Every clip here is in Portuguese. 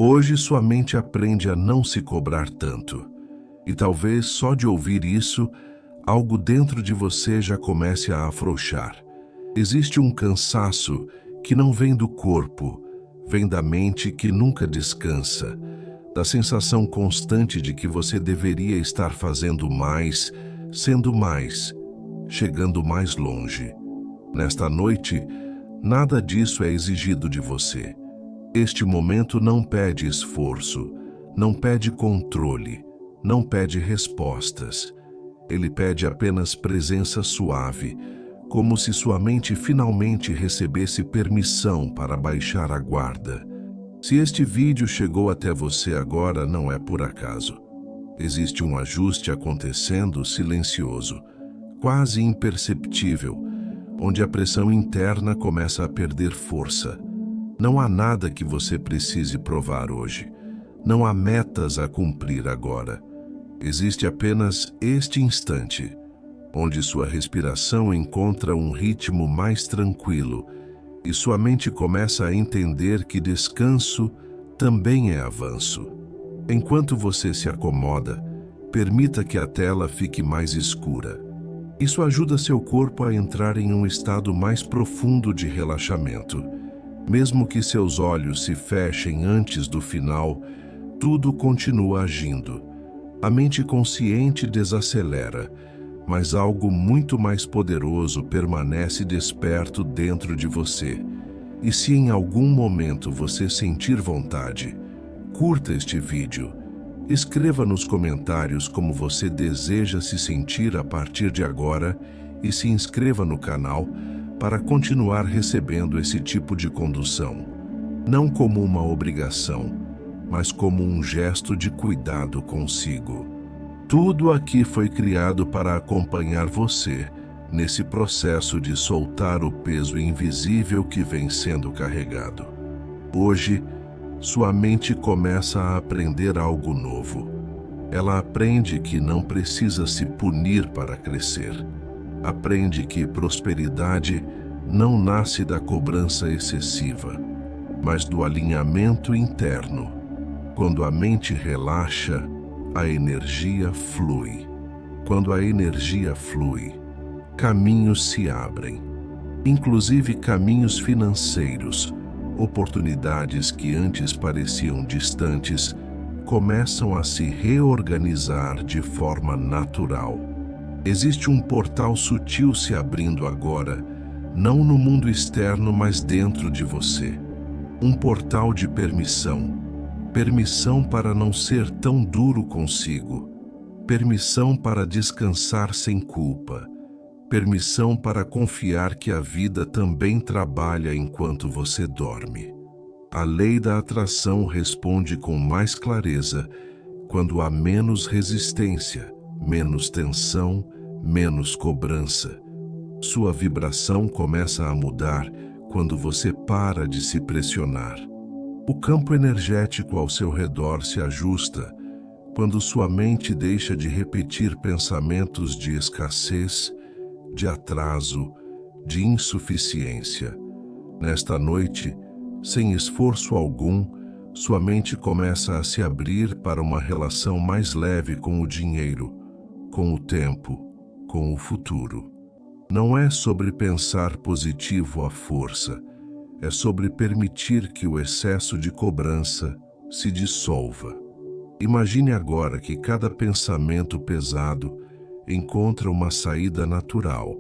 Hoje sua mente aprende a não se cobrar tanto. E talvez só de ouvir isso, algo dentro de você já comece a afrouxar. Existe um cansaço que não vem do corpo, vem da mente que nunca descansa, da sensação constante de que você deveria estar fazendo mais, sendo mais, chegando mais longe. Nesta noite, nada disso é exigido de você. Este momento não pede esforço, não pede controle, não pede respostas. Ele pede apenas presença suave, como se sua mente finalmente recebesse permissão para baixar a guarda. Se este vídeo chegou até você agora, não é por acaso. Existe um ajuste acontecendo silencioso, quase imperceptível, onde a pressão interna começa a perder força. Não há nada que você precise provar hoje. Não há metas a cumprir agora. Existe apenas este instante, onde sua respiração encontra um ritmo mais tranquilo e sua mente começa a entender que descanso também é avanço. Enquanto você se acomoda, permita que a tela fique mais escura. Isso ajuda seu corpo a entrar em um estado mais profundo de relaxamento. Mesmo que seus olhos se fechem antes do final, tudo continua agindo. A mente consciente desacelera, mas algo muito mais poderoso permanece desperto dentro de você. E se em algum momento você sentir vontade, curta este vídeo. Escreva nos comentários como você deseja se sentir a partir de agora e se inscreva no canal para continuar recebendo esse tipo de condução. Não como uma obrigação, mas como um gesto de cuidado consigo. Tudo aqui foi criado para acompanhar você nesse processo de soltar o peso invisível que vem sendo carregado. Hoje, sua mente começa a aprender algo novo. Ela aprende que não precisa se punir para crescer. Aprende que prosperidade não nasce da cobrança excessiva, mas do alinhamento interno. Quando a mente relaxa, a energia flui. Quando a energia flui, caminhos se abrem, inclusive caminhos financeiros. Oportunidades que antes pareciam distantes começam a se reorganizar de forma natural. Existe um portal sutil se abrindo agora, não no mundo externo, mas dentro de você. Um portal de permissão. Permissão para não ser tão duro consigo. Permissão para descansar sem culpa. Permissão para confiar que a vida também trabalha enquanto você dorme. A lei da atração responde com mais clareza quando há menos resistência, menos tensão, menos cobrança. Sua vibração começa a mudar quando você para de se pressionar. O campo energético ao seu redor se ajusta quando sua mente deixa de repetir pensamentos de escassez, de atraso, de insuficiência. Nesta noite, sem esforço algum, sua mente começa a se abrir para uma relação mais leve com o dinheiro, com o tempo, com o futuro. Não é sobre pensar positivo à força, é sobre permitir que o excesso de cobrança se dissolva. Imagine agora que cada pensamento pesado encontra uma saída natural,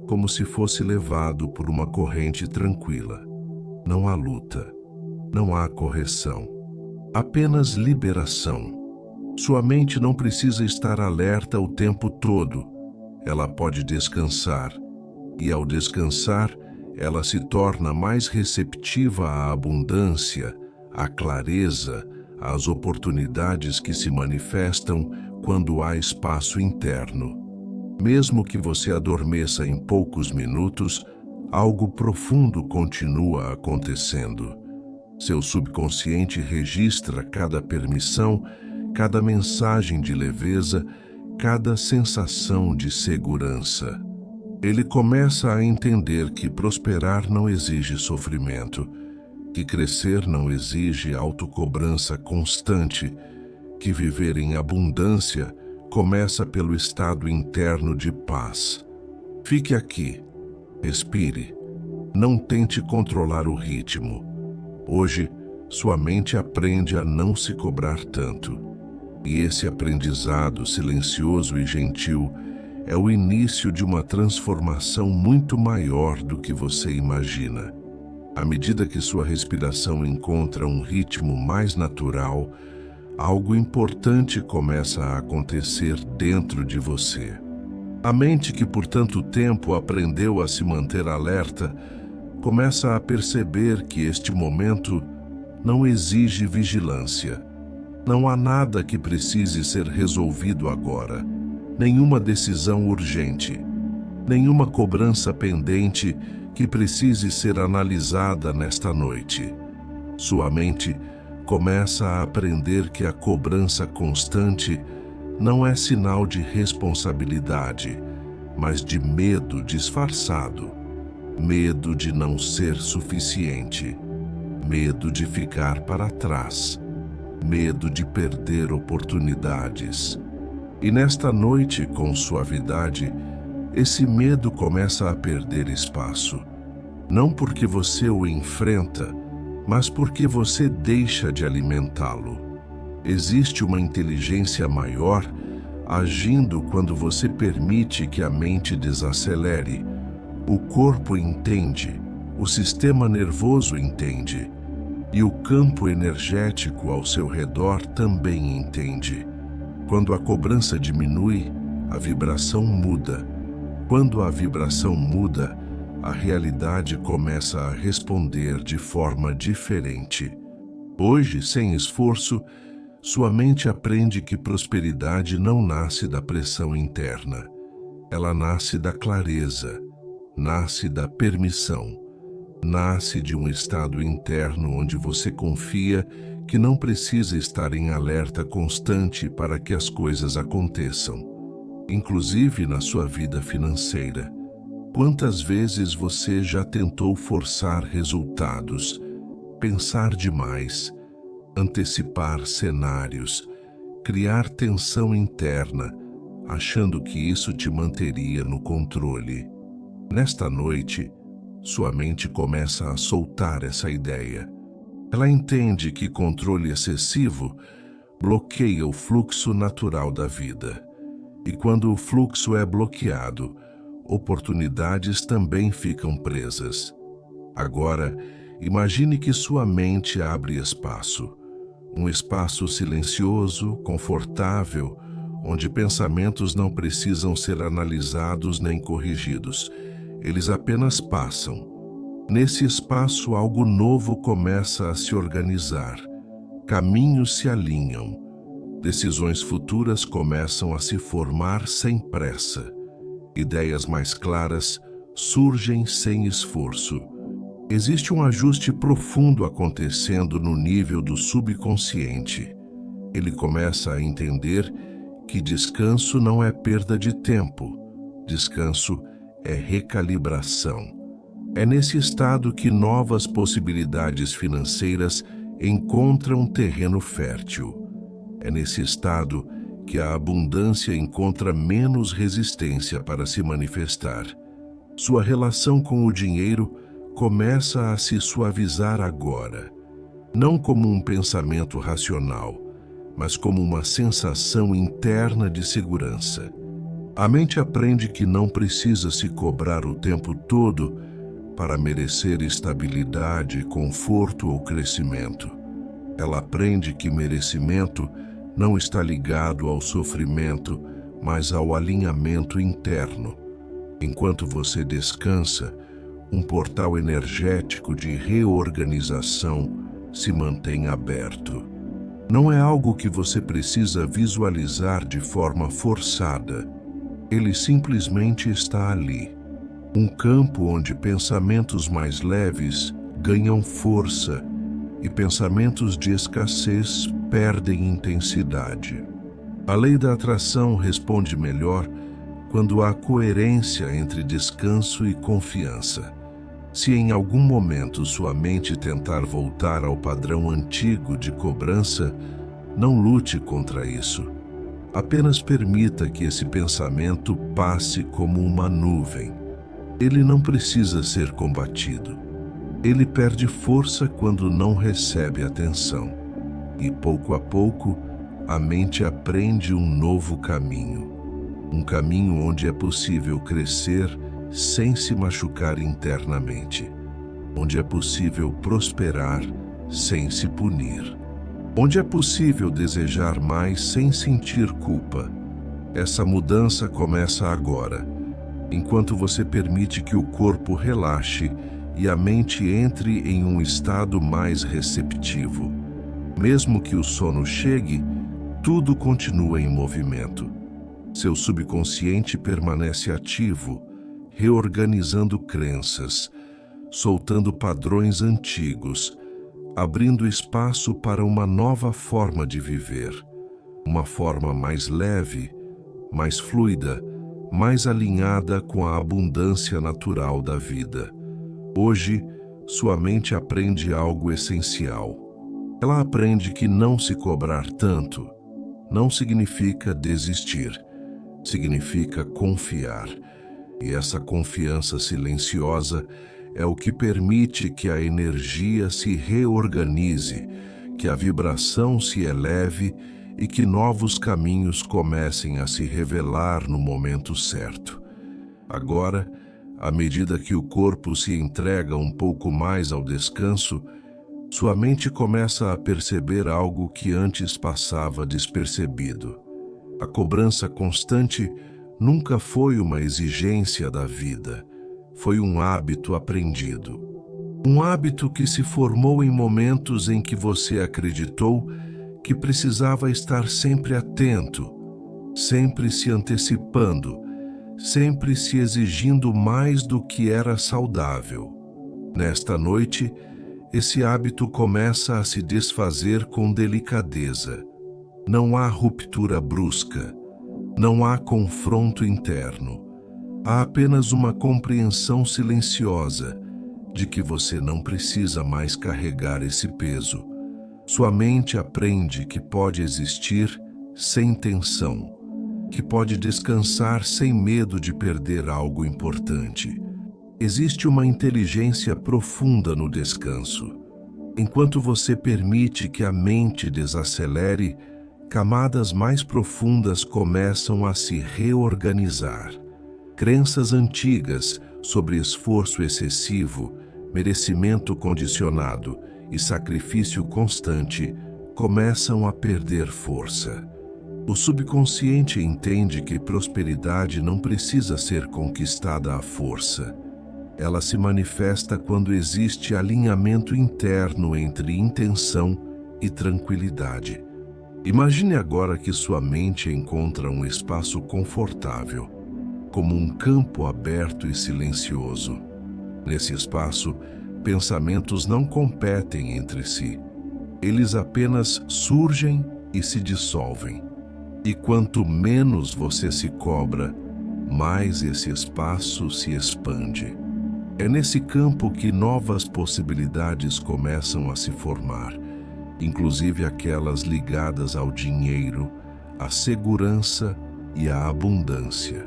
como se fosse levado por uma corrente tranquila. Não há luta, não há correção, apenas liberação. Sua mente não precisa estar alerta o tempo todo. Ela pode descansar, e ao descansar, ela se torna mais receptiva à abundância, à clareza, às oportunidades que se manifestam quando há espaço interno. Mesmo que você adormeça em poucos minutos, algo profundo continua acontecendo. Seu subconsciente registra cada permissão, cada mensagem de leveza, cada sensação de segurança. Ele começa a entender que prosperar não exige sofrimento, que crescer não exige autocobrança constante, que viver em abundância começa pelo estado interno de paz. Fique aqui, respire, não tente controlar o ritmo. Hoje, sua mente aprende a não se cobrar tanto. E esse aprendizado silencioso e gentil é o início de uma transformação muito maior do que você imagina. À medida que sua respiração encontra um ritmo mais natural, algo importante começa a acontecer dentro de você. A mente que por tanto tempo aprendeu a se manter alerta, começa a perceber que este momento não exige vigilância. Não há nada que precise ser resolvido agora, nenhuma decisão urgente, nenhuma cobrança pendente que precise ser analisada nesta noite. Sua mente começa a aprender que a cobrança constante não é sinal de responsabilidade, mas de medo disfarçado, medo de não ser suficiente, medo de ficar para trás, medo de perder oportunidades. E nesta noite, com suavidade, esse medo começa a perder espaço. Não porque você o enfrenta, mas porque você deixa de alimentá-lo. Existe uma inteligência maior agindo quando você permite que a mente desacelere. O corpo entende, o sistema nervoso entende, e o campo energético ao seu redor também entende. Quando a cobrança diminui, a vibração muda. Quando a vibração muda, a realidade começa a responder de forma diferente. Hoje, sem esforço, sua mente aprende que prosperidade não nasce da pressão interna. Ela nasce da clareza, nasce da permissão, nasce de um estado interno onde você confia que não precisa estar em alerta constante para que as coisas aconteçam, inclusive na sua vida financeira. Quantas vezes você já tentou forçar resultados, pensar demais, antecipar cenários, criar tensão interna, achando que isso te manteria no controle? Nesta noite, sua mente começa a soltar essa ideia. Ela entende que controle excessivo bloqueia o fluxo natural da vida. E quando o fluxo é bloqueado, oportunidades também ficam presas. Agora, imagine que sua mente abre espaço. Um espaço silencioso, confortável, onde pensamentos não precisam ser analisados nem corrigidos. Eles apenas passam. Nesse espaço, algo novo começa a se organizar. Caminhos se alinham. Decisões futuras começam a se formar sem pressa. Ideias mais claras surgem sem esforço. Existe um ajuste profundo acontecendo no nível do subconsciente. Ele começa a entender que descanso não é perda de tempo. Descanso é recalibração. É nesse estado que novas possibilidades financeiras encontram terreno fértil. É nesse estado que a abundância encontra menos resistência para se manifestar. Sua relação com o dinheiro começa a se suavizar agora, não como um pensamento racional, mas como uma sensação interna de segurança. A mente aprende que não precisa se cobrar o tempo todo para merecer estabilidade, conforto ou crescimento. Ela aprende que merecimento não está ligado ao sofrimento, mas ao alinhamento interno. Enquanto você descansa, um portal energético de reorganização se mantém aberto. Não é algo que você precisa visualizar de forma forçada. Ele simplesmente está ali. Um campo onde pensamentos mais leves ganham força e pensamentos de escassez perdem intensidade. A lei da atração responde melhor quando há coerência entre descanso e confiança. Se em algum momento sua mente tentar voltar ao padrão antigo de cobrança, não lute contra isso. Apenas permita que esse pensamento passe como uma nuvem. Ele não precisa ser combatido. Ele perde força quando não recebe atenção. E pouco a pouco, a mente aprende um novo caminho. Um caminho onde é possível crescer sem se machucar internamente. Onde é possível prosperar sem se punir. Onde é possível desejar mais sem sentir culpa. Essa mudança começa agora, enquanto você permite que o corpo relaxe e a mente entre em um estado mais receptivo. Mesmo que o sono chegue, tudo continua em movimento. Seu subconsciente permanece ativo, reorganizando crenças, soltando padrões antigos, abrindo espaço para uma nova forma de viver, uma forma mais leve, mais fluida, mais alinhada com a abundância natural da vida. Hoje, sua mente aprende algo essencial. Ela aprende que não se cobrar tanto não significa desistir, significa confiar. E essa confiança silenciosa é o que permite que a energia se reorganize, que a vibração se eleve e que novos caminhos comecem a se revelar no momento certo. Agora, à medida que o corpo se entrega um pouco mais ao descanso, sua mente começa a perceber algo que antes passava despercebido. A cobrança constante nunca foi uma exigência da vida, foi um hábito aprendido. Um hábito que se formou em momentos em que você acreditou que precisava estar sempre atento, sempre se antecipando, sempre se exigindo mais do que era saudável. Nesta noite, esse hábito começa a se desfazer com delicadeza. Não há ruptura brusca, não há confronto interno. Há apenas uma compreensão silenciosa de que você não precisa mais carregar esse peso. Sua mente aprende que pode existir sem tensão, que pode descansar sem medo de perder algo importante. Existe uma inteligência profunda no descanso. Enquanto você permite que a mente desacelere, camadas mais profundas começam a se reorganizar. Crenças antigas sobre esforço excessivo, merecimento condicionado e sacrifício constante começam a perder força. O subconsciente entende que prosperidade não precisa ser conquistada à força. Ela se manifesta quando existe alinhamento interno entre intenção e tranquilidade. Imagine agora que sua mente encontra um espaço confortável, como um campo aberto e silencioso. Nesse espaço, pensamentos não competem entre si. Eles apenas surgem e se dissolvem. E quanto menos você se cobra, mais esse espaço se expande. É nesse campo que novas possibilidades começam a se formar, inclusive aquelas ligadas ao dinheiro, à segurança e à abundância.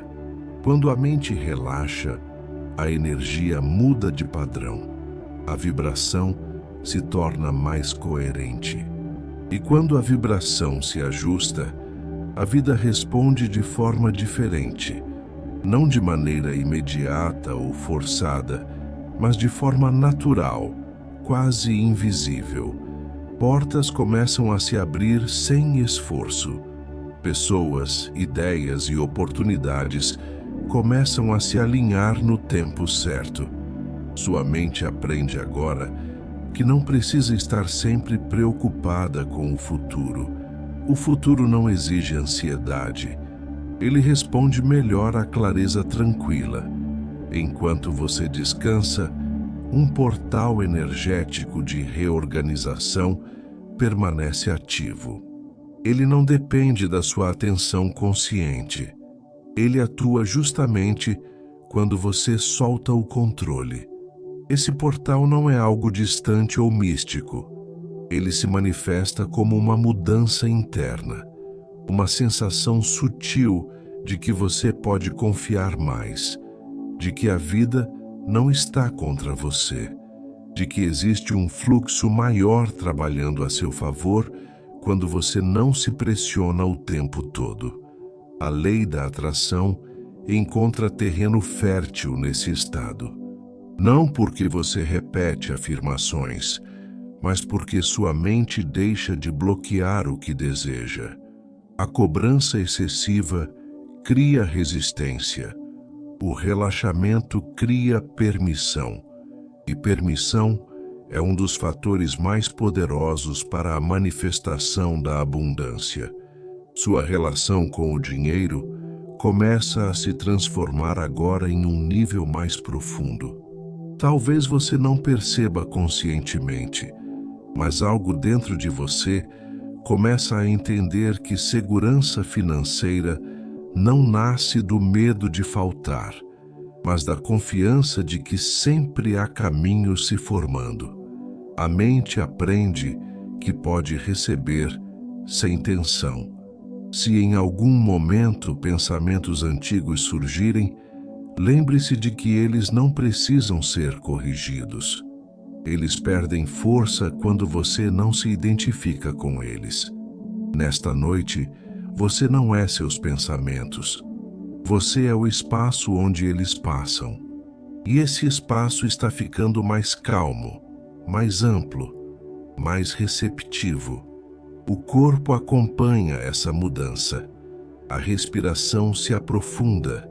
Quando a mente relaxa, a energia muda de padrão. A vibração se torna mais coerente. E quando a vibração se ajusta, a vida responde de forma diferente. Não de maneira imediata ou forçada, mas de forma natural, quase invisível. Portas começam a se abrir sem esforço. Pessoas, ideias e oportunidades começam a se alinhar no tempo certo. Sua mente aprende agora que não precisa estar sempre preocupada com o futuro. O futuro não exige ansiedade. Ele responde melhor à clareza tranquila. Enquanto você descansa, um portal energético de reorganização permanece ativo. Ele não depende da sua atenção consciente. Ele atua justamente quando você solta o controle. Esse portal não é algo distante ou místico. Ele se manifesta como uma mudança interna, uma sensação sutil de que você pode confiar mais, de que a vida não está contra você, de que existe um fluxo maior trabalhando a seu favor quando você não se pressiona o tempo todo. A lei da atração encontra terreno fértil nesse estado. Não porque você repete afirmações, mas porque sua mente deixa de bloquear o que deseja. A cobrança excessiva cria resistência. O relaxamento cria permissão. E permissão é um dos fatores mais poderosos para a manifestação da abundância. Sua relação com o dinheiro começa a se transformar agora em um nível mais profundo. Talvez você não perceba conscientemente, mas algo dentro de você começa a entender que segurança financeira não nasce do medo de faltar, mas da confiança de que sempre há caminho se formando. A mente aprende que pode receber sem tensão. Se em algum momento pensamentos antigos surgirem, lembre-se de que eles não precisam ser corrigidos. Eles perdem força quando você não se identifica com eles. Nesta noite, você não é seus pensamentos. Você é o espaço onde eles passam. E esse espaço está ficando mais calmo, mais amplo, mais receptivo. O corpo acompanha essa mudança. A respiração se aprofunda.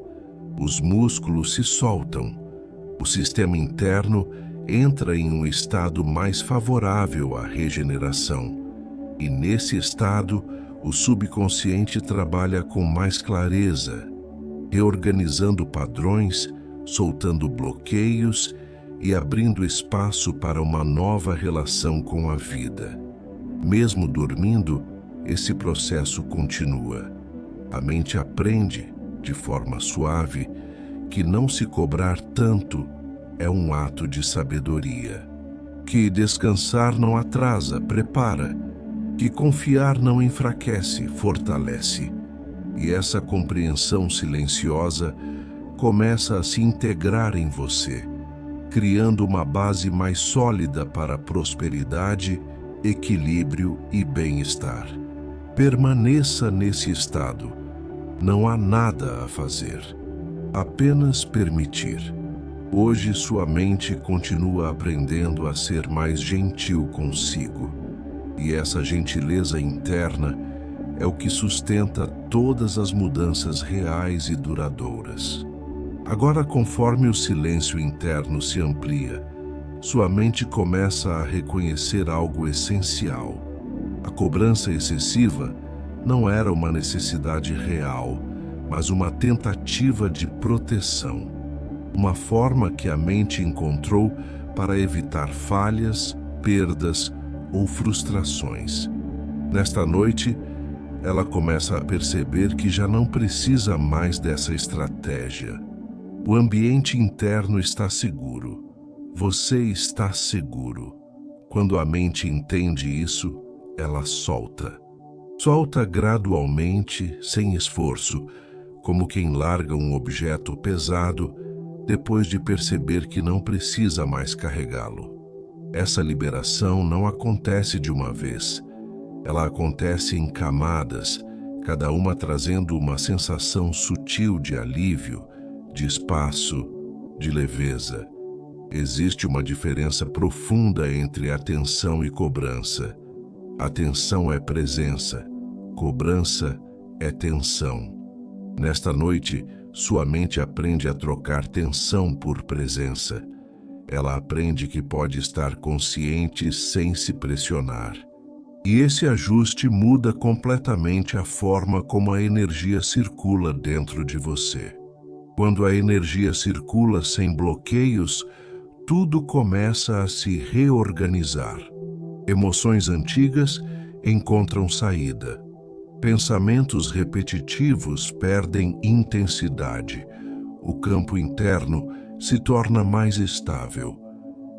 Os músculos se soltam. O sistema interno entra em um estado mais favorável à regeneração. E nesse estado, o subconsciente trabalha com mais clareza, reorganizando padrões, soltando bloqueios e abrindo espaço para uma nova relação com a vida. Mesmo dormindo, esse processo continua. A mente aprende, de forma suave, que não se cobrar tanto é um ato de sabedoria. Que descansar não atrasa, prepara. Que confiar não enfraquece, fortalece. E essa compreensão silenciosa começa a se integrar em você, criando uma base mais sólida para prosperidade, equilíbrio e bem-estar. Permaneça nesse estado. Não há nada a fazer, apenas permitir. Hoje sua mente continua aprendendo a ser mais gentil consigo. E essa gentileza interna é o que sustenta todas as mudanças reais e duradouras. Agora, conforme o silêncio interno se amplia, sua mente começa a reconhecer algo essencial. A cobrança excessiva não era uma necessidade real, mas uma tentativa de proteção. Uma forma que a mente encontrou para evitar falhas, perdas ou frustrações. Nesta noite, ela começa a perceber que já não precisa mais dessa estratégia. O ambiente interno está seguro. Você está seguro. Quando a mente entende isso, ela solta. Solta gradualmente, sem esforço, como quem larga um objeto pesado depois de perceber que não precisa mais carregá-lo. Essa liberação não acontece de uma vez. Ela acontece em camadas, cada uma trazendo uma sensação sutil de alívio, de espaço, de leveza. Existe uma diferença profunda entre atenção e cobrança. Atenção é presença, cobrança é tensão. Nesta noite, sua mente aprende a trocar tensão por presença. Ela aprende que pode estar consciente sem se pressionar. E esse ajuste muda completamente a forma como a energia circula dentro de você. Quando a energia circula sem bloqueios, tudo começa a se reorganizar. Emoções antigas encontram saída. Pensamentos repetitivos perdem intensidade. O campo interno se torna mais estável.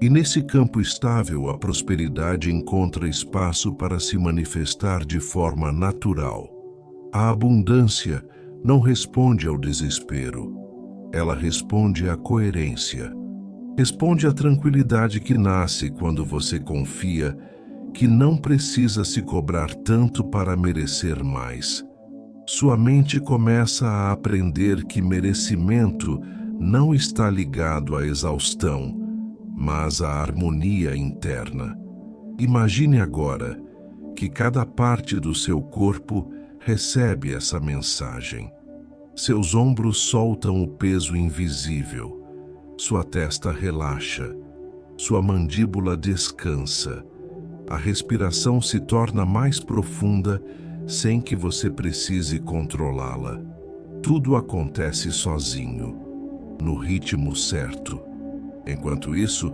E nesse campo estável, a prosperidade encontra espaço para se manifestar de forma natural. A abundância não responde ao desespero. Ela responde à coerência. Responde à tranquilidade que nasce quando você confia que não precisa se cobrar tanto para merecer mais. Sua mente começa a aprender que merecimento não está ligado à exaustão, mas à harmonia interna. Imagine agora que cada parte do seu corpo recebe essa mensagem. Seus ombros soltam o peso invisível, sua testa relaxa, sua mandíbula descansa, a respiração se torna mais profunda sem que você precise controlá-la. Tudo acontece sozinho, no ritmo certo. Enquanto isso,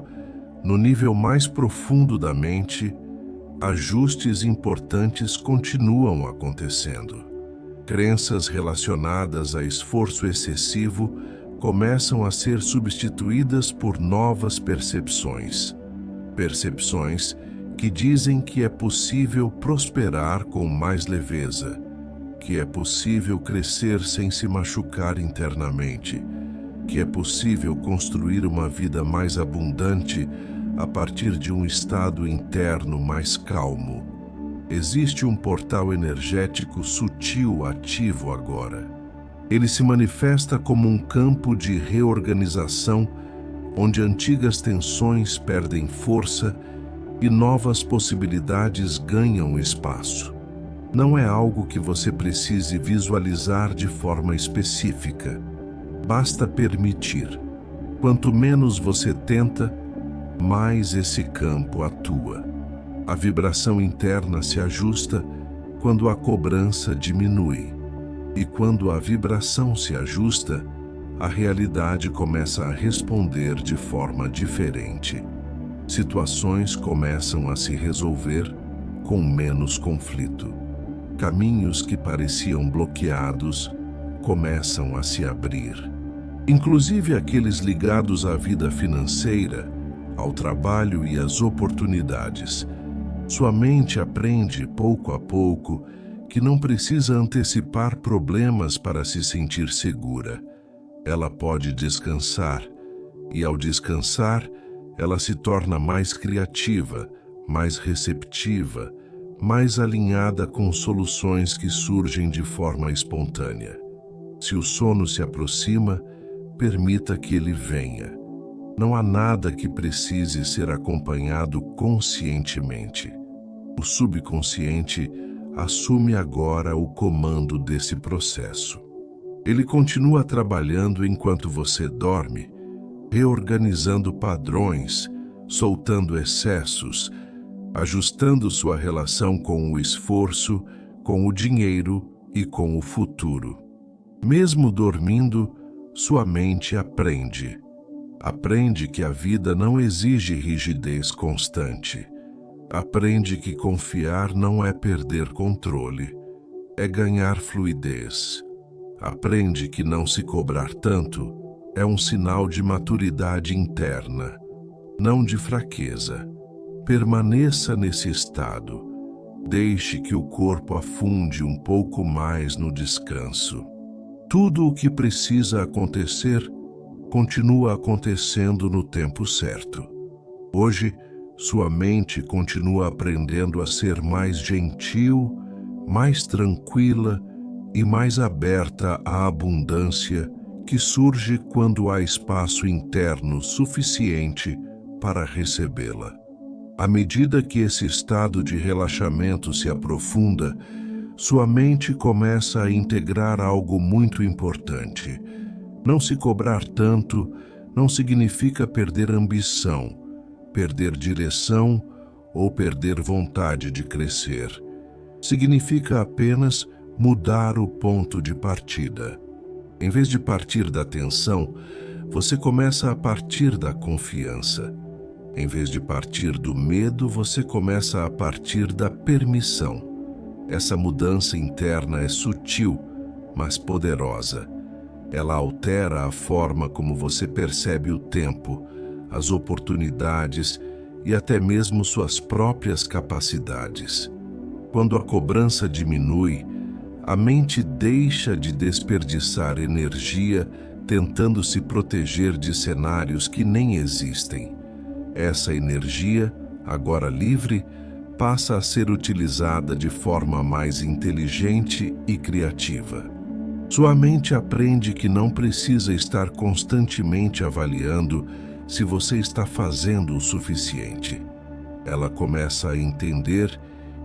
no nível mais profundo da mente, ajustes importantes continuam acontecendo. Crenças relacionadas a esforço excessivo começam a ser substituídas por novas percepções. Percepções que dizem que é possível prosperar com mais leveza, que é possível crescer sem se machucar internamente, que é possível construir uma vida mais abundante a partir de um estado interno mais calmo. Existe um portal energético sutil ativo agora. Ele se manifesta como um campo de reorganização onde antigas tensões perdem força e novas possibilidades ganham espaço. Não é algo que você precise visualizar de forma específica. Basta permitir. Quanto menos você tenta, mais esse campo atua. A vibração interna se ajusta quando a cobrança diminui. E quando a vibração se ajusta, a realidade começa a responder de forma diferente. Situações começam a se resolver com menos conflito. Caminhos que pareciam bloqueados começam a se abrir. Inclusive aqueles ligados à vida financeira, ao trabalho e às oportunidades. Sua mente aprende, pouco a pouco, que não precisa antecipar problemas para se sentir segura. Ela pode descansar, e ao descansar, ela se torna mais criativa, mais receptiva, mais alinhada com soluções que surgem de forma espontânea. Se o sono se aproxima, permita que ele venha. Não há nada que precise ser acompanhado conscientemente. O subconsciente assume agora o comando desse processo. Ele continua trabalhando enquanto você dorme, reorganizando padrões, soltando excessos, ajustando sua relação com o esforço, com o dinheiro e com o futuro. Mesmo dormindo, sua mente aprende. Aprende que a vida não exige rigidez constante. Aprende que confiar não é perder controle, é ganhar fluidez. Aprende que não se cobrar tanto é um sinal de maturidade interna, não de fraqueza. Permaneça nesse estado. Deixe que o corpo afunde um pouco mais no descanso. Tudo o que precisa acontecer, continua acontecendo no tempo certo. Hoje, sua mente continua aprendendo a ser mais gentil, mais tranquila e mais aberta à abundância que surge quando há espaço interno suficiente para recebê-la. À medida que esse estado de relaxamento se aprofunda, sua mente começa a integrar algo muito importante. Não se cobrar tanto não significa perder ambição, perder direção ou perder vontade de crescer. Significa apenas mudar o ponto de partida. Em vez de partir da tensão, você começa a partir da confiança. Em vez de partir do medo, você começa a partir da permissão. Essa mudança interna é sutil, mas poderosa. Ela altera a forma como você percebe o tempo, as oportunidades e até mesmo suas próprias capacidades. Quando a cobrança diminui, a mente deixa de desperdiçar energia tentando se proteger de cenários que nem existem. Essa energia, agora livre, passa a ser utilizada de forma mais inteligente e criativa. Sua mente aprende que não precisa estar constantemente avaliando se você está fazendo o suficiente. Ela começa a entender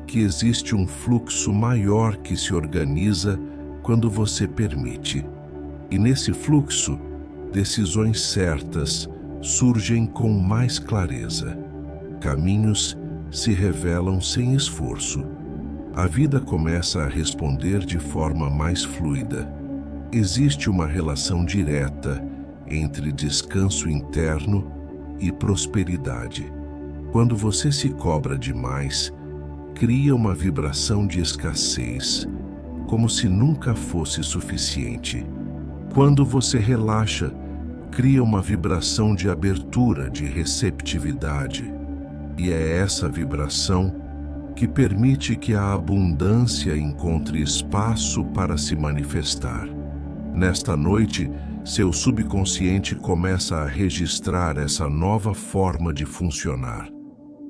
que existe um fluxo maior que se organiza quando você permite. E nesse fluxo, decisões certas surgem com mais clareza. Caminhos se revelam sem esforço. A vida começa a responder de forma mais fluida. Existe uma relação direta entre descanso interno e prosperidade. Quando você se cobra demais, cria uma vibração de escassez, como se nunca fosse suficiente. Quando você relaxa, cria uma vibração de abertura, de receptividade. E é essa vibração que permite que a abundância encontre espaço para se manifestar. Nesta noite, seu subconsciente começa a registrar essa nova forma de funcionar.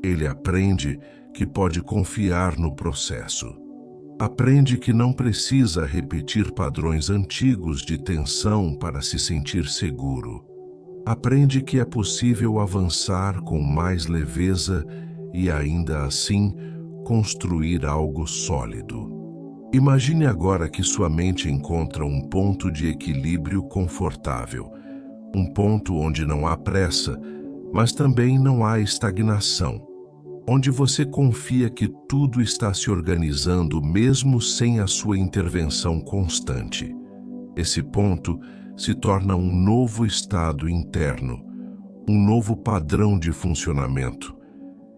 Ele aprende que pode confiar no processo. Aprende que não precisa repetir padrões antigos de tensão para se sentir seguro. Aprende que é possível avançar com mais leveza e, ainda assim, construir algo sólido. Imagine agora que sua mente encontra um ponto de equilíbrio confortável, um ponto onde não há pressa, mas também não há estagnação, onde você confia que tudo está se organizando mesmo sem a sua intervenção constante. Esse ponto se torna um novo estado interno, um novo padrão de funcionamento.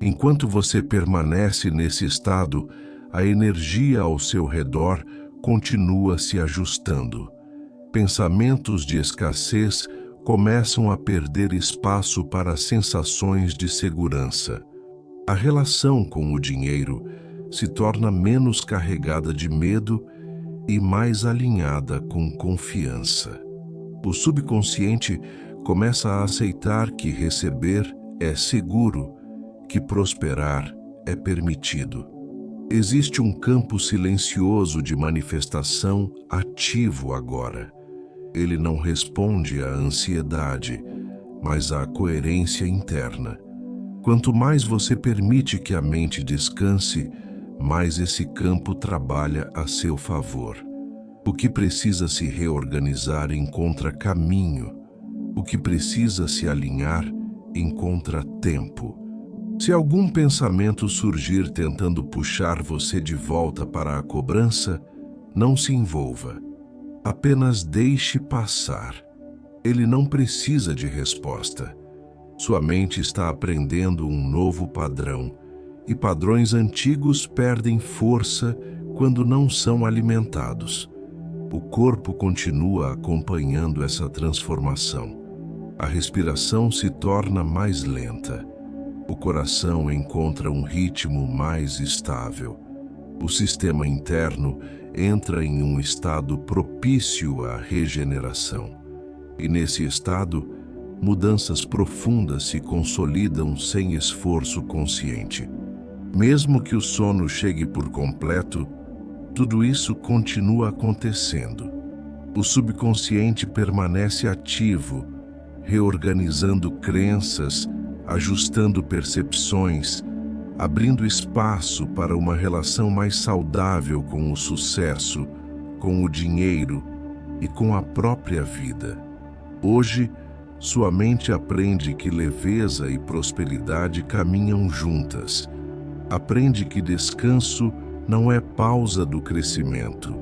Enquanto você permanece nesse estado, a energia ao seu redor continua se ajustando. Pensamentos de escassez começam a perder espaço para sensações de segurança. A relação com o dinheiro se torna menos carregada de medo e mais alinhada com confiança. O subconsciente começa a aceitar que receber é seguro, que prosperar é permitido. Existe um campo silencioso de manifestação ativo agora. Ele não responde à ansiedade, mas à coerência interna. Quanto mais você permite que a mente descanse, mais esse campo trabalha a seu favor. O que precisa se reorganizar encontra caminho. O que precisa se alinhar encontra tempo. Se algum pensamento surgir tentando puxar você de volta para a cobrança, não se envolva. Apenas deixe passar. Ele não precisa de resposta. Sua mente está aprendendo um novo padrão, e padrões antigos perdem força quando não são alimentados. O corpo continua acompanhando essa transformação. A respiração se torna mais lenta. O coração encontra um ritmo mais estável. O sistema interno entra em um estado propício à regeneração. E nesse estado, mudanças profundas se consolidam sem esforço consciente. Mesmo que o sono chegue por completo, tudo isso continua acontecendo. O subconsciente permanece ativo, reorganizando crenças, ajustando percepções, abrindo espaço para uma relação mais saudável com o sucesso, com o dinheiro e com a própria vida. Hoje, sua mente aprende que leveza e prosperidade caminham juntas. Aprende que descanso não é pausa do crescimento,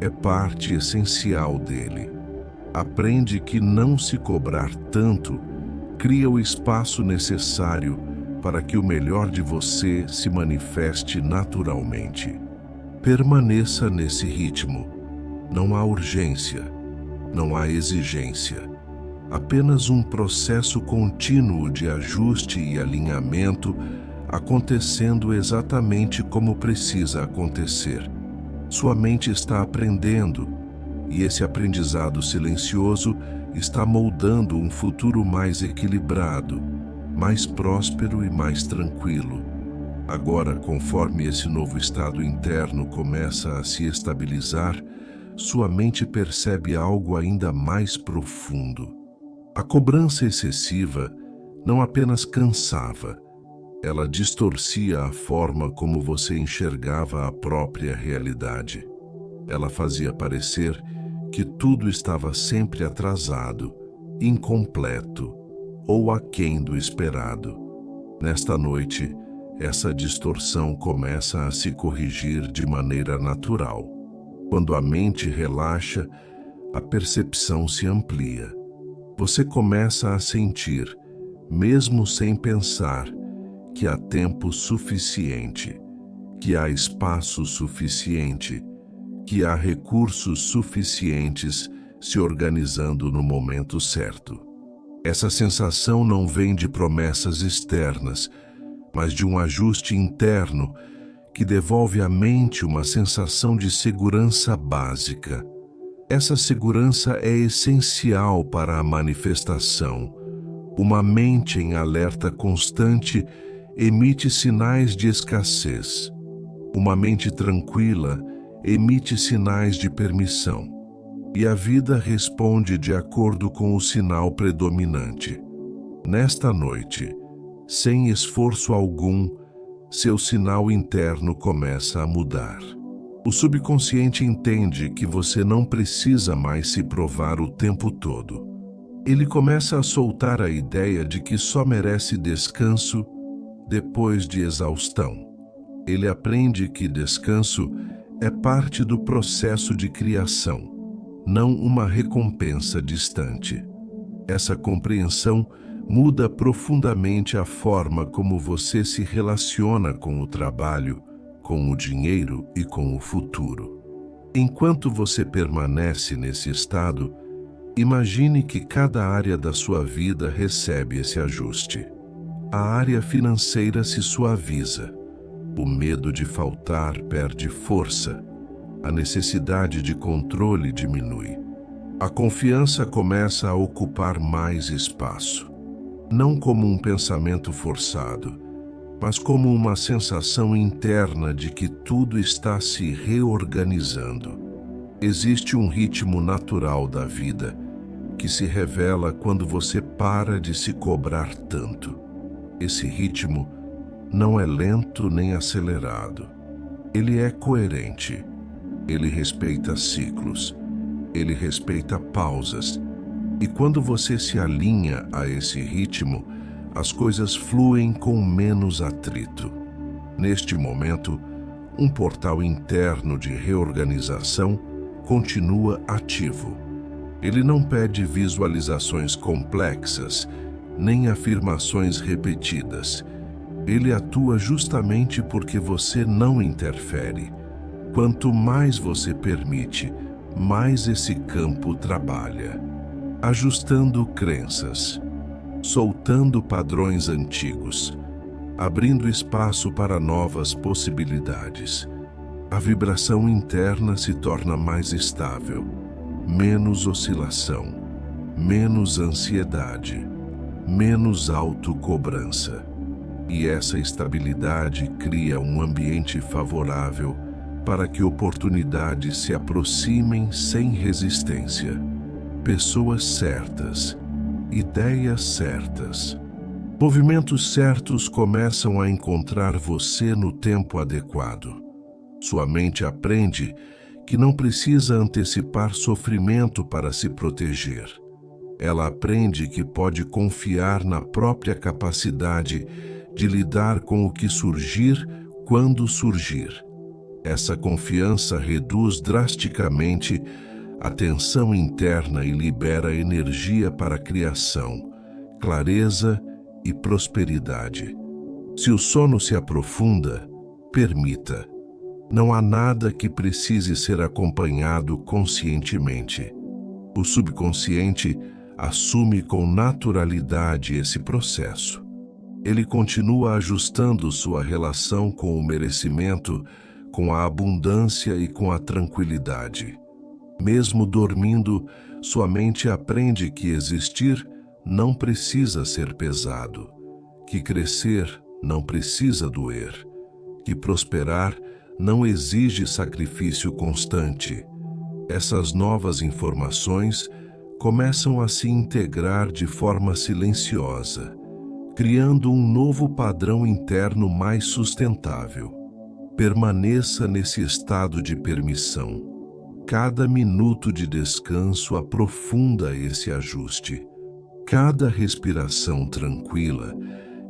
é parte essencial dele. Aprende que não se cobrar tanto cria o espaço necessário para que o melhor de você se manifeste naturalmente. Permaneça nesse ritmo. Não há urgência, não há exigência. apenas um processo contínuo de ajuste e alinhamento acontecendo exatamente como precisa acontecer. Sua mente está aprendendo, e esse aprendizado silencioso está moldando um futuro mais equilibrado, mais próspero e mais tranquilo. Agora, conforme esse novo estado interno começa a se estabilizar, sua mente percebe algo ainda mais profundo. A cobrança excessiva não apenas cansava, ela distorcia a forma como você enxergava a própria realidade. Ela fazia parecer que tudo estava sempre atrasado, incompleto ou aquém do esperado. Nesta noite, essa distorção começa a se corrigir de maneira natural. Quando a mente relaxa, a percepção se amplia. Você começa a sentir, mesmo sem pensar, que há tempo suficiente, que há espaço suficiente, que há recursos suficientes se organizando no momento certo. Essa sensação não vem de promessas externas, mas de um ajuste interno que devolve à mente uma sensação de segurança básica. Essa segurança é essencial para a manifestação. Uma mente em alerta constante emite sinais de escassez. Uma mente tranquila emite sinais de permissão. E a vida responde de acordo com o sinal predominante. Nesta noite, sem esforço algum, seu sinal interno começa a mudar. O subconsciente entende que você não precisa mais se provar o tempo todo. Ele começa a soltar a ideia de que só merece descanso depois de exaustão. Ele aprende que descanso é parte do processo de criação, não uma recompensa distante. Essa compreensão muda profundamente a forma como você se relaciona com o trabalho, com o dinheiro e com o futuro. Enquanto você permanece nesse estado, imagine que cada área da sua vida recebe esse ajuste. A área financeira se suaviza. O medo de faltar perde força. A necessidade de controle diminui. A confiança começa a ocupar mais espaço. Não como um pensamento forçado, mas como uma sensação interna de que tudo está se reorganizando. Existe um ritmo natural da vida que se revela quando você para de se cobrar tanto. Esse ritmo não é lento nem acelerado. Ele é coerente. Ele respeita ciclos. Ele respeita pausas. E quando você se alinha a esse ritmo, as coisas fluem com menos atrito. Neste momento, um portal interno de reorganização continua ativo. Ele não pede visualizações complexas, nem afirmações repetidas. Ele atua justamente porque você não interfere. Quanto mais você permite, mais esse campo trabalha, ajustando crenças, soltando padrões antigos, abrindo espaço para novas possibilidades. A vibração interna se torna mais estável, menos oscilação, menos ansiedade, menos autocobrança. E essa estabilidade cria um ambiente favorável para que oportunidades se aproximem sem resistência. Pessoas certas, ideias certas, movimentos certos começam a encontrar você no tempo adequado. Sua mente aprende que não precisa antecipar sofrimento para se proteger. Ela aprende que pode confiar na própria capacidade de lidar com o que surgir quando surgir. Essa confiança reduz drasticamente a tensão interna e libera energia para a criação, clareza e prosperidade. Se o sono se aprofunda, permita. Não há nada que precise ser acompanhado conscientemente. O subconsciente assume com naturalidade esse processo. Ele continua ajustando sua relação com o merecimento, com a abundância e com a tranquilidade. Mesmo dormindo, sua mente aprende que existir não precisa ser pesado, que crescer não precisa doer, que prosperar não exige sacrifício constante. Essas novas informações começam a se integrar de forma silenciosa, criando um novo padrão interno mais sustentável. Permaneça nesse estado de permissão. Cada minuto de descanso aprofunda esse ajuste. Cada respiração tranquila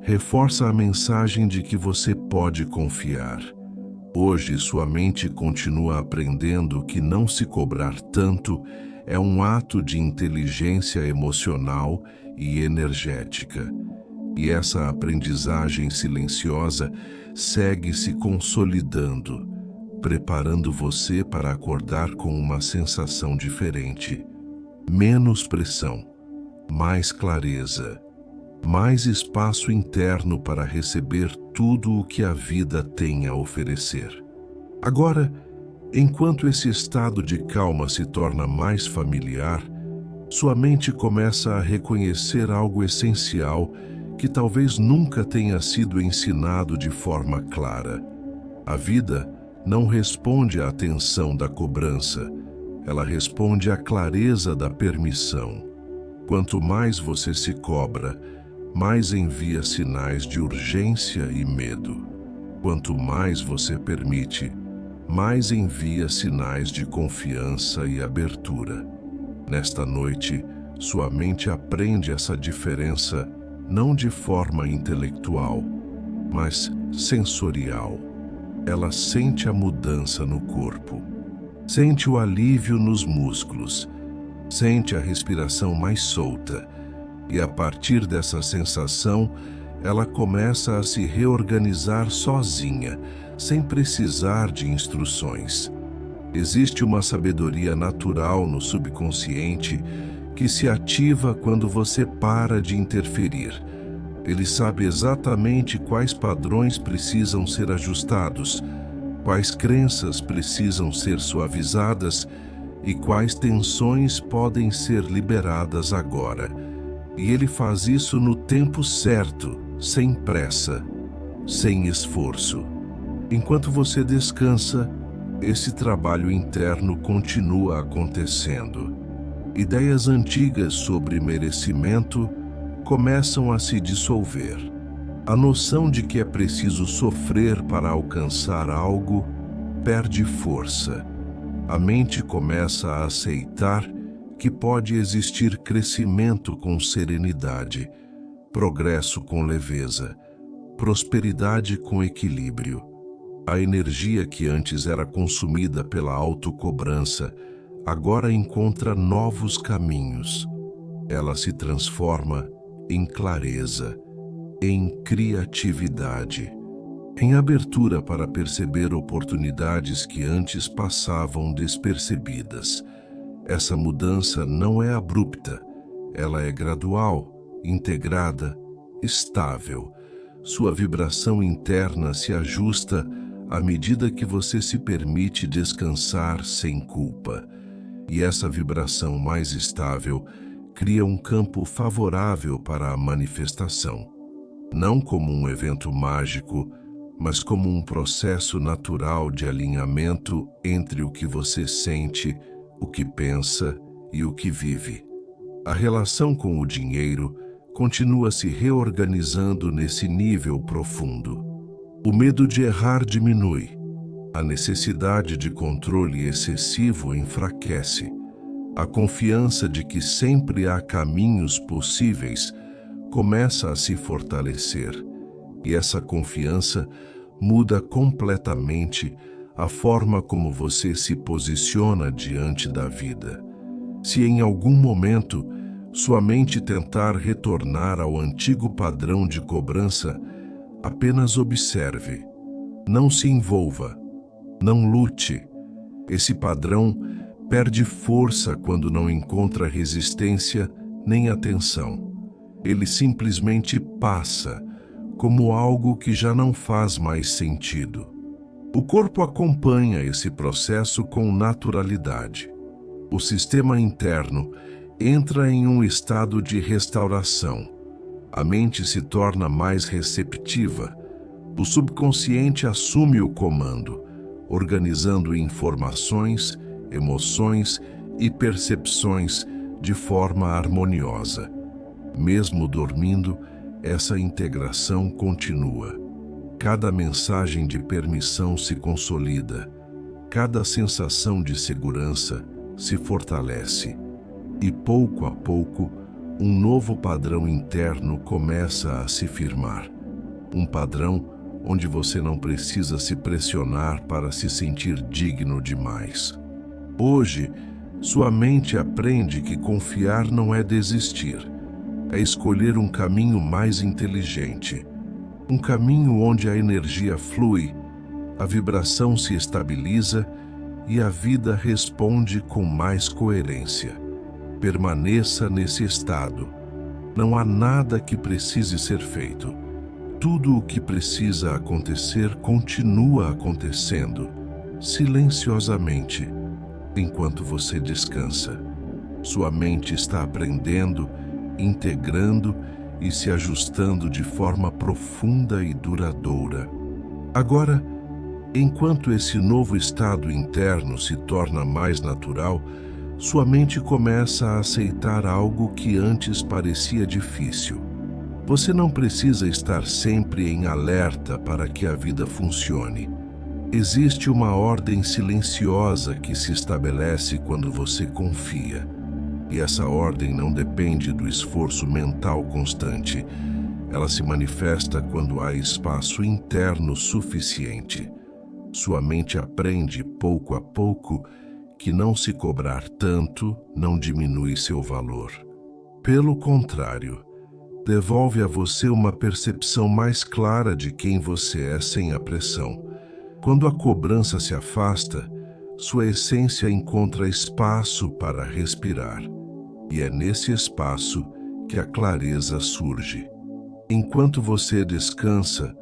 reforça a mensagem de que você pode confiar. Hoje, sua mente continua aprendendo que não se cobrar tanto é um ato de inteligência emocional e energética. E essa aprendizagem silenciosa segue se consolidando, preparando você para acordar com uma sensação diferente. Menos pressão, mais clareza, mais espaço interno para receber tudo o que a vida tem a oferecer. Agora, enquanto esse estado de calma se torna mais familiar, sua mente começa a reconhecer algo essencial que talvez nunca tenha sido ensinado de forma clara. A vida não responde à tensão da cobrança, ela responde à clareza da permissão. Quanto mais você se cobra, mais envia sinais de urgência e medo. Quanto mais você permite, mais envia sinais de confiança e abertura. Nesta noite, sua mente aprende essa diferença não de forma intelectual, mas sensorial. Ela sente a mudança no corpo, sente o alívio nos músculos, sente a respiração mais solta, e a partir dessa sensação, ela começa a se reorganizar sozinha, sem precisar de instruções. Existe uma sabedoria natural no subconsciente que se ativa quando você para de interferir. Ele sabe exatamente quais padrões precisam ser ajustados, quais crenças precisam ser suavizadas e quais tensões podem ser liberadas agora. E ele faz isso no tempo certo, sem pressa, sem esforço. Enquanto você descansa, esse trabalho interno continua acontecendo. Ideias antigas sobre merecimento começam a se dissolver. A noção de que é preciso sofrer para alcançar algo perde força. A mente começa a aceitar que pode existir crescimento com serenidade, progresso com leveza, prosperidade com equilíbrio. A energia que antes era consumida pela autocobrança agora encontra novos caminhos. Ela se transforma em clareza, em criatividade, em abertura para perceber oportunidades que antes passavam despercebidas. Essa mudança não é abrupta, ela é gradual, integrada, estável. Sua vibração interna se ajusta à medida que você se permite descansar sem culpa. E essa vibração mais estável cria um campo favorável para a manifestação. Não como um evento mágico, mas como um processo natural de alinhamento entre o que você sente, o que pensa e o que vive. A relação com o dinheiro continua se reorganizando nesse nível profundo. O medo de errar diminui. A necessidade de controle excessivo enfraquece. A confiança de que sempre há caminhos possíveis começa a se fortalecer. E essa confiança muda completamente a forma como você se posiciona diante da vida. Se em algum momento sua mente tentar retornar ao antigo padrão de cobrança, apenas observe. Não se envolva. Não lute. Esse padrão perde força quando não encontra resistência nem atenção. Ele simplesmente passa, como algo que já não faz mais sentido. O corpo acompanha esse processo com naturalidade. O sistema interno entra em um estado de restauração. A mente se torna mais receptiva. O subconsciente assume o comando, organizando informações, emoções e percepções de forma harmoniosa. Mesmo dormindo, essa integração continua. Cada mensagem de permissão se consolida. Cada sensação de segurança se fortalece. E pouco a pouco, um novo padrão interno começa a se firmar. Um padrão onde você não precisa se pressionar para se sentir digno demais. Hoje, sua mente aprende que confiar não é desistir, é escolher um caminho mais inteligente. Um caminho onde a energia flui, a vibração se estabiliza e a vida responde com mais coerência. Permaneça nesse estado. Não há nada que precise ser feito. Tudo o que precisa acontecer continua acontecendo, silenciosamente, enquanto você descansa. Sua mente está aprendendo, integrando e se ajustando de forma profunda e duradoura. Agora, enquanto esse novo estado interno se torna mais natural, sua mente começa a aceitar algo que antes parecia difícil. Você não precisa estar sempre em alerta para que a vida funcione. Existe uma ordem silenciosa que se estabelece quando você confia. E essa ordem não depende do esforço mental constante. Ela se manifesta quando há espaço interno suficiente. Sua mente aprende, pouco a pouco, que não se cobrar tanto não diminui seu valor. Pelo contrário, devolve a você uma percepção mais clara de quem você é sem a pressão. Quando a cobrança se afasta, sua essência encontra espaço para respirar. E é nesse espaço que a clareza surge. Enquanto você descansa,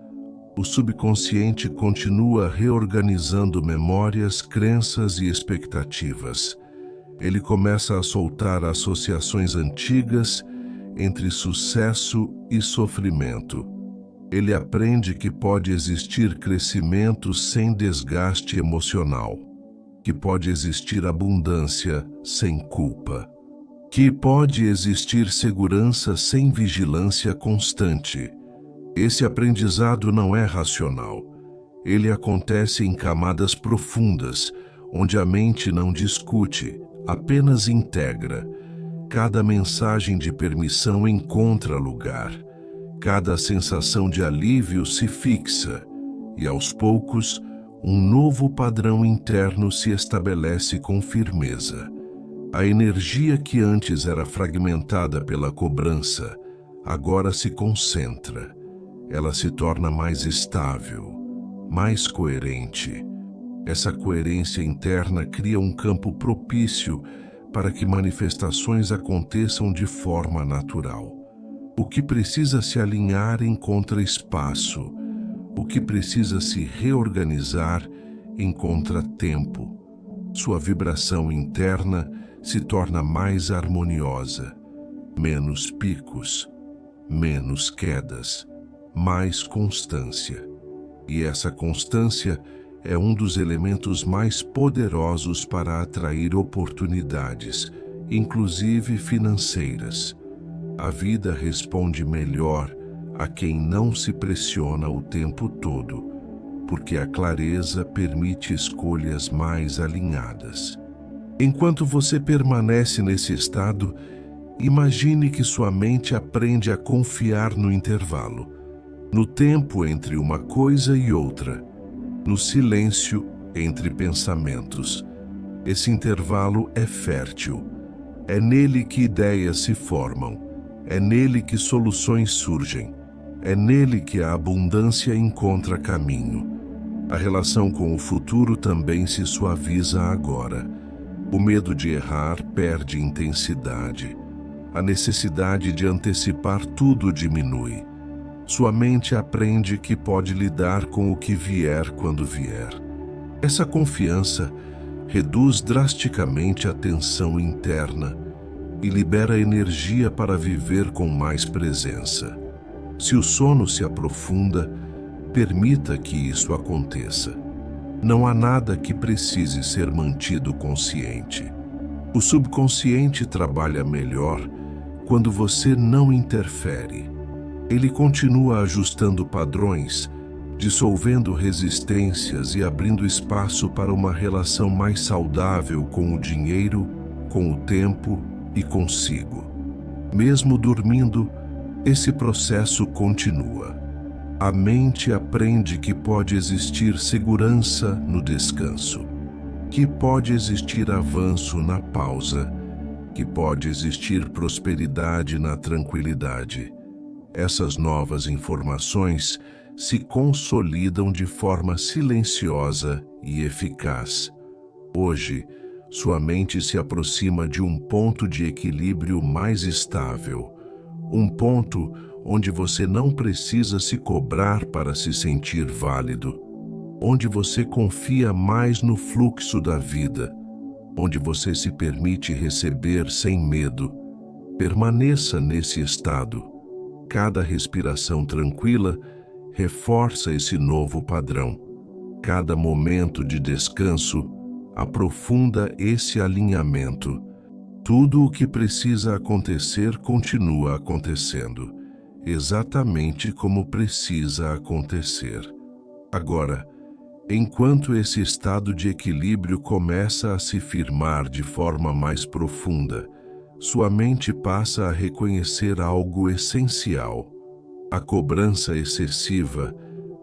o subconsciente continua reorganizando memórias, crenças e expectativas. Ele começa a soltar associações antigas entre sucesso e sofrimento. Ele aprende que pode existir crescimento sem desgaste emocional, que pode existir abundância sem culpa, que pode existir segurança sem vigilância constante. Esse aprendizado não é racional. Ele acontece em camadas profundas, onde a mente não discute, apenas integra. Cada mensagem de permissão encontra lugar. Cada sensação de alívio se fixa. E aos poucos, um novo padrão interno se estabelece com firmeza. A energia que antes era fragmentada pela cobrança, agora se concentra. Ela se torna mais estável, mais coerente. Essa coerência interna cria um campo propício para que manifestações aconteçam de forma natural. O que precisa se alinhar encontra espaço. O que precisa se reorganizar encontra tempo. Sua vibração interna se torna mais harmoniosa. Menos picos, menos quedas, mais constância. E essa constância é um dos elementos mais poderosos para atrair oportunidades, inclusive financeiras. A vida responde melhor a quem não se pressiona o tempo todo, porque a clareza permite escolhas mais alinhadas. Enquanto você permanece nesse estado, imagine que sua mente aprende a confiar no intervalo, no tempo entre uma coisa e outra, no silêncio entre pensamentos. Esse intervalo é fértil. É nele que ideias se formam. É nele que soluções surgem. É nele que a abundância encontra caminho. A relação com o futuro também se suaviza agora. O medo de errar perde intensidade. A necessidade de antecipar tudo diminui. Sua mente aprende que pode lidar com o que vier quando vier. Essa confiança reduz drasticamente a tensão interna e libera energia para viver com mais presença. Se o sono se aprofunda, permita que isso aconteça. Não há nada que precise ser mantido consciente. O subconsciente trabalha melhor quando você não interfere. Ele continua ajustando padrões, dissolvendo resistências e abrindo espaço para uma relação mais saudável com o dinheiro, com o tempo e consigo. Mesmo dormindo, esse processo continua. A mente aprende que pode existir segurança no descanso, que pode existir avanço na pausa, que pode existir prosperidade na tranquilidade. Essas novas informações se consolidam de forma silenciosa e eficaz. Hoje, sua mente se aproxima de um ponto de equilíbrio mais estável, um ponto onde você não precisa se cobrar para se sentir válido, onde você confia mais no fluxo da vida, onde você se permite receber sem medo. Permaneça nesse estado. Cada respiração tranquila reforça esse novo padrão. Cada momento de descanso aprofunda esse alinhamento. Tudo o que precisa acontecer continua acontecendo, exatamente como precisa acontecer. Agora, enquanto esse estado de equilíbrio começa a se firmar de forma mais profunda, sua mente passa a reconhecer algo essencial. A cobrança excessiva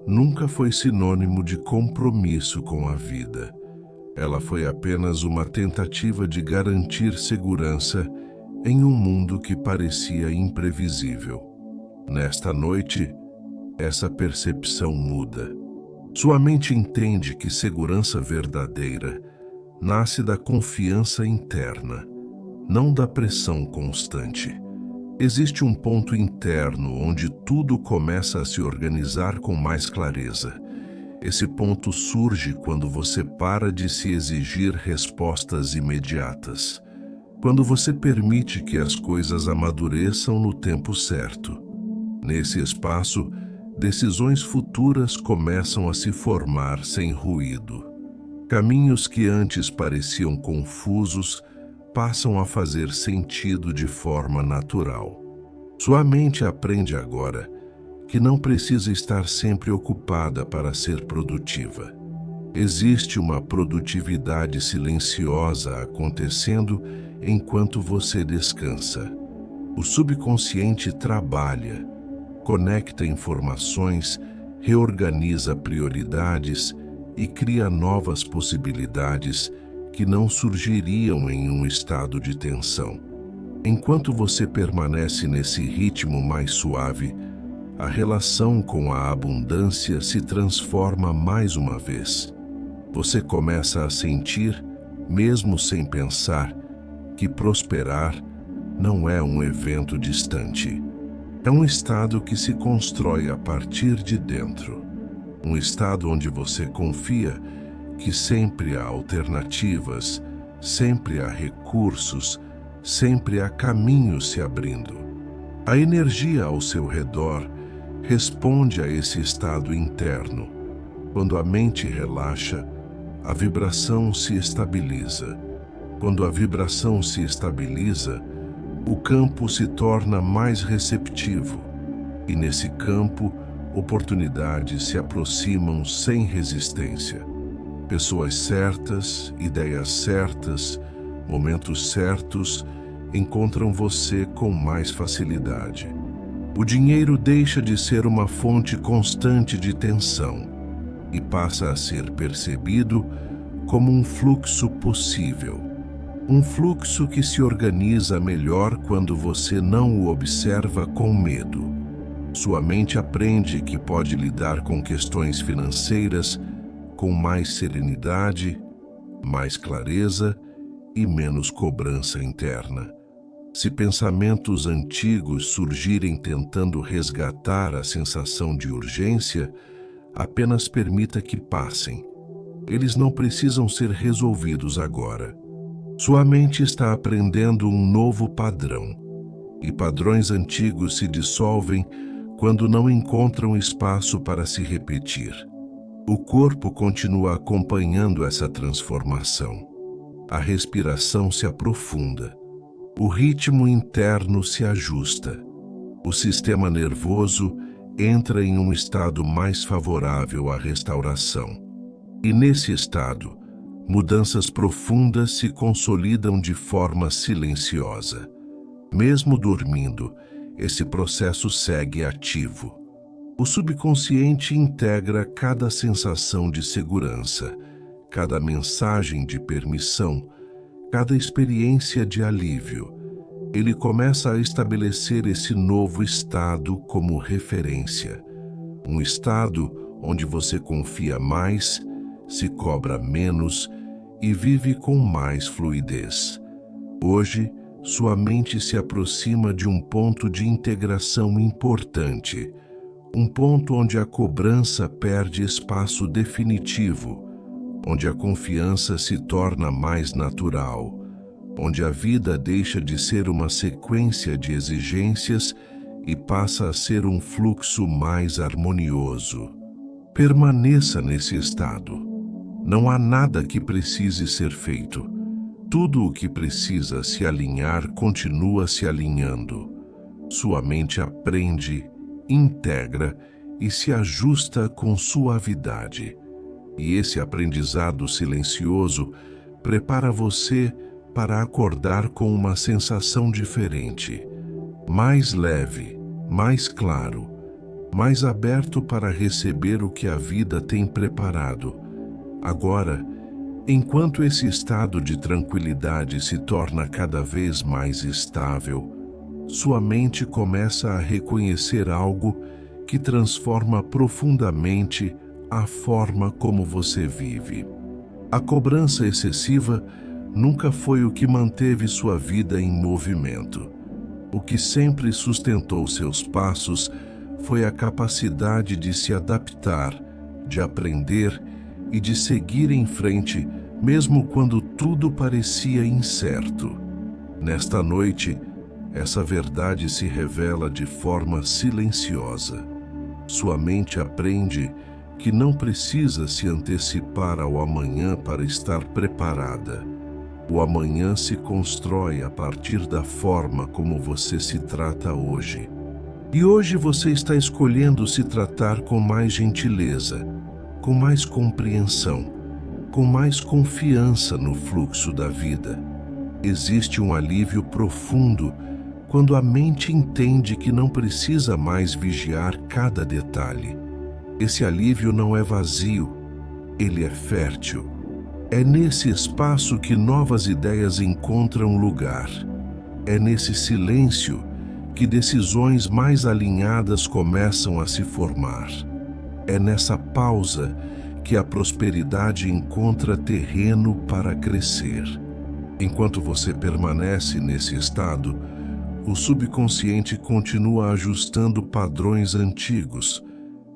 nunca foi sinônimo de compromisso com a vida. Ela foi apenas uma tentativa de garantir segurança em um mundo que parecia imprevisível. Nesta noite, essa percepção muda. Sua mente entende que segurança verdadeira nasce da confiança interna, não da pressão constante. Existe um ponto interno onde tudo começa a se organizar com mais clareza. Esse ponto surge quando você para de se exigir respostas imediatas, quando você permite que as coisas amadureçam no tempo certo. Nesse espaço, decisões futuras começam a se formar sem ruído. Caminhos que antes pareciam confusos passam a fazer sentido de forma natural. Sua mente aprende agora que não precisa estar sempre ocupada para ser produtiva. Existe uma produtividade silenciosa acontecendo enquanto você descansa. O subconsciente trabalha, conecta informações, reorganiza prioridades e cria novas possibilidades que não surgiriam em um estado de tensão. Enquanto você permanece nesse ritmo mais suave, a relação com a abundância se transforma mais uma vez. Você começa a sentir, mesmo sem pensar, que prosperar não é um evento distante. É um estado que se constrói a partir de dentro. Um estado onde você confia que sempre há alternativas, sempre há recursos, sempre há caminhos se abrindo. A energia ao seu redor responde a esse estado interno. Quando a mente relaxa, a vibração se estabiliza. Quando a vibração se estabiliza, o campo se torna mais receptivo. E nesse campo, oportunidades se aproximam sem resistência. Pessoas certas, ideias certas, momentos certos encontram você com mais facilidade. O dinheiro deixa de ser uma fonte constante de tensão e passa a ser percebido como um fluxo possível. Um fluxo que se organiza melhor quando você não o observa com medo. Sua mente aprende que pode lidar com questões financeiras com mais serenidade, mais clareza e menos cobrança interna. Se pensamentos antigos surgirem tentando resgatar a sensação de urgência, apenas permita que passem. Eles não precisam ser resolvidos agora. Sua mente está aprendendo um novo padrão, e padrões antigos se dissolvem quando não encontram espaço para se repetir. O corpo continua acompanhando essa transformação. A respiração se aprofunda. O ritmo interno se ajusta. O sistema nervoso entra em um estado mais favorável à restauração. E nesse estado, mudanças profundas se consolidam de forma silenciosa. Mesmo dormindo, esse processo segue ativo. O subconsciente integra cada sensação de segurança, cada mensagem de permissão, cada experiência de alívio. Ele começa a estabelecer esse novo estado como referência. Um estado onde você confia mais, se cobra menos e vive com mais fluidez. Hoje, sua mente se aproxima de um ponto de integração importante, um ponto onde a cobrança perde espaço definitivo, onde a confiança se torna mais natural, onde a vida deixa de ser uma sequência de exigências e passa a ser um fluxo mais harmonioso. Permaneça nesse estado. Não há nada que precise ser feito. Tudo o que precisa se alinhar continua se alinhando. Sua mente aprende, integra e se ajusta com suavidade. E esse aprendizado silencioso prepara você para acordar com uma sensação diferente, mais leve, mais claro, mais aberto para receber o que a vida tem preparado. Agora, enquanto esse estado de tranquilidade se torna cada vez mais estável, sua mente começa a reconhecer algo que transforma profundamente a forma como você vive. A cobrança excessiva nunca foi o que manteve sua vida em movimento. O que sempre sustentou seus passos foi a capacidade de se adaptar, de aprender e de seguir em frente, mesmo quando tudo parecia incerto. Nesta noite, essa verdade se revela de forma silenciosa. Sua mente aprende que não precisa se antecipar ao amanhã para estar preparada. O amanhã se constrói a partir da forma como você se trata hoje. E hoje você está escolhendo se tratar com mais gentileza, com mais compreensão, com mais confiança no fluxo da vida. Existe um alívio profundo quando a mente entende que não precisa mais vigiar cada detalhe. Esse alívio não é vazio, ele é fértil. É nesse espaço que novas ideias encontram lugar. É nesse silêncio que decisões mais alinhadas começam a se formar. É nessa pausa que a prosperidade encontra terreno para crescer. Enquanto você permanece nesse estado, o subconsciente continua ajustando padrões antigos.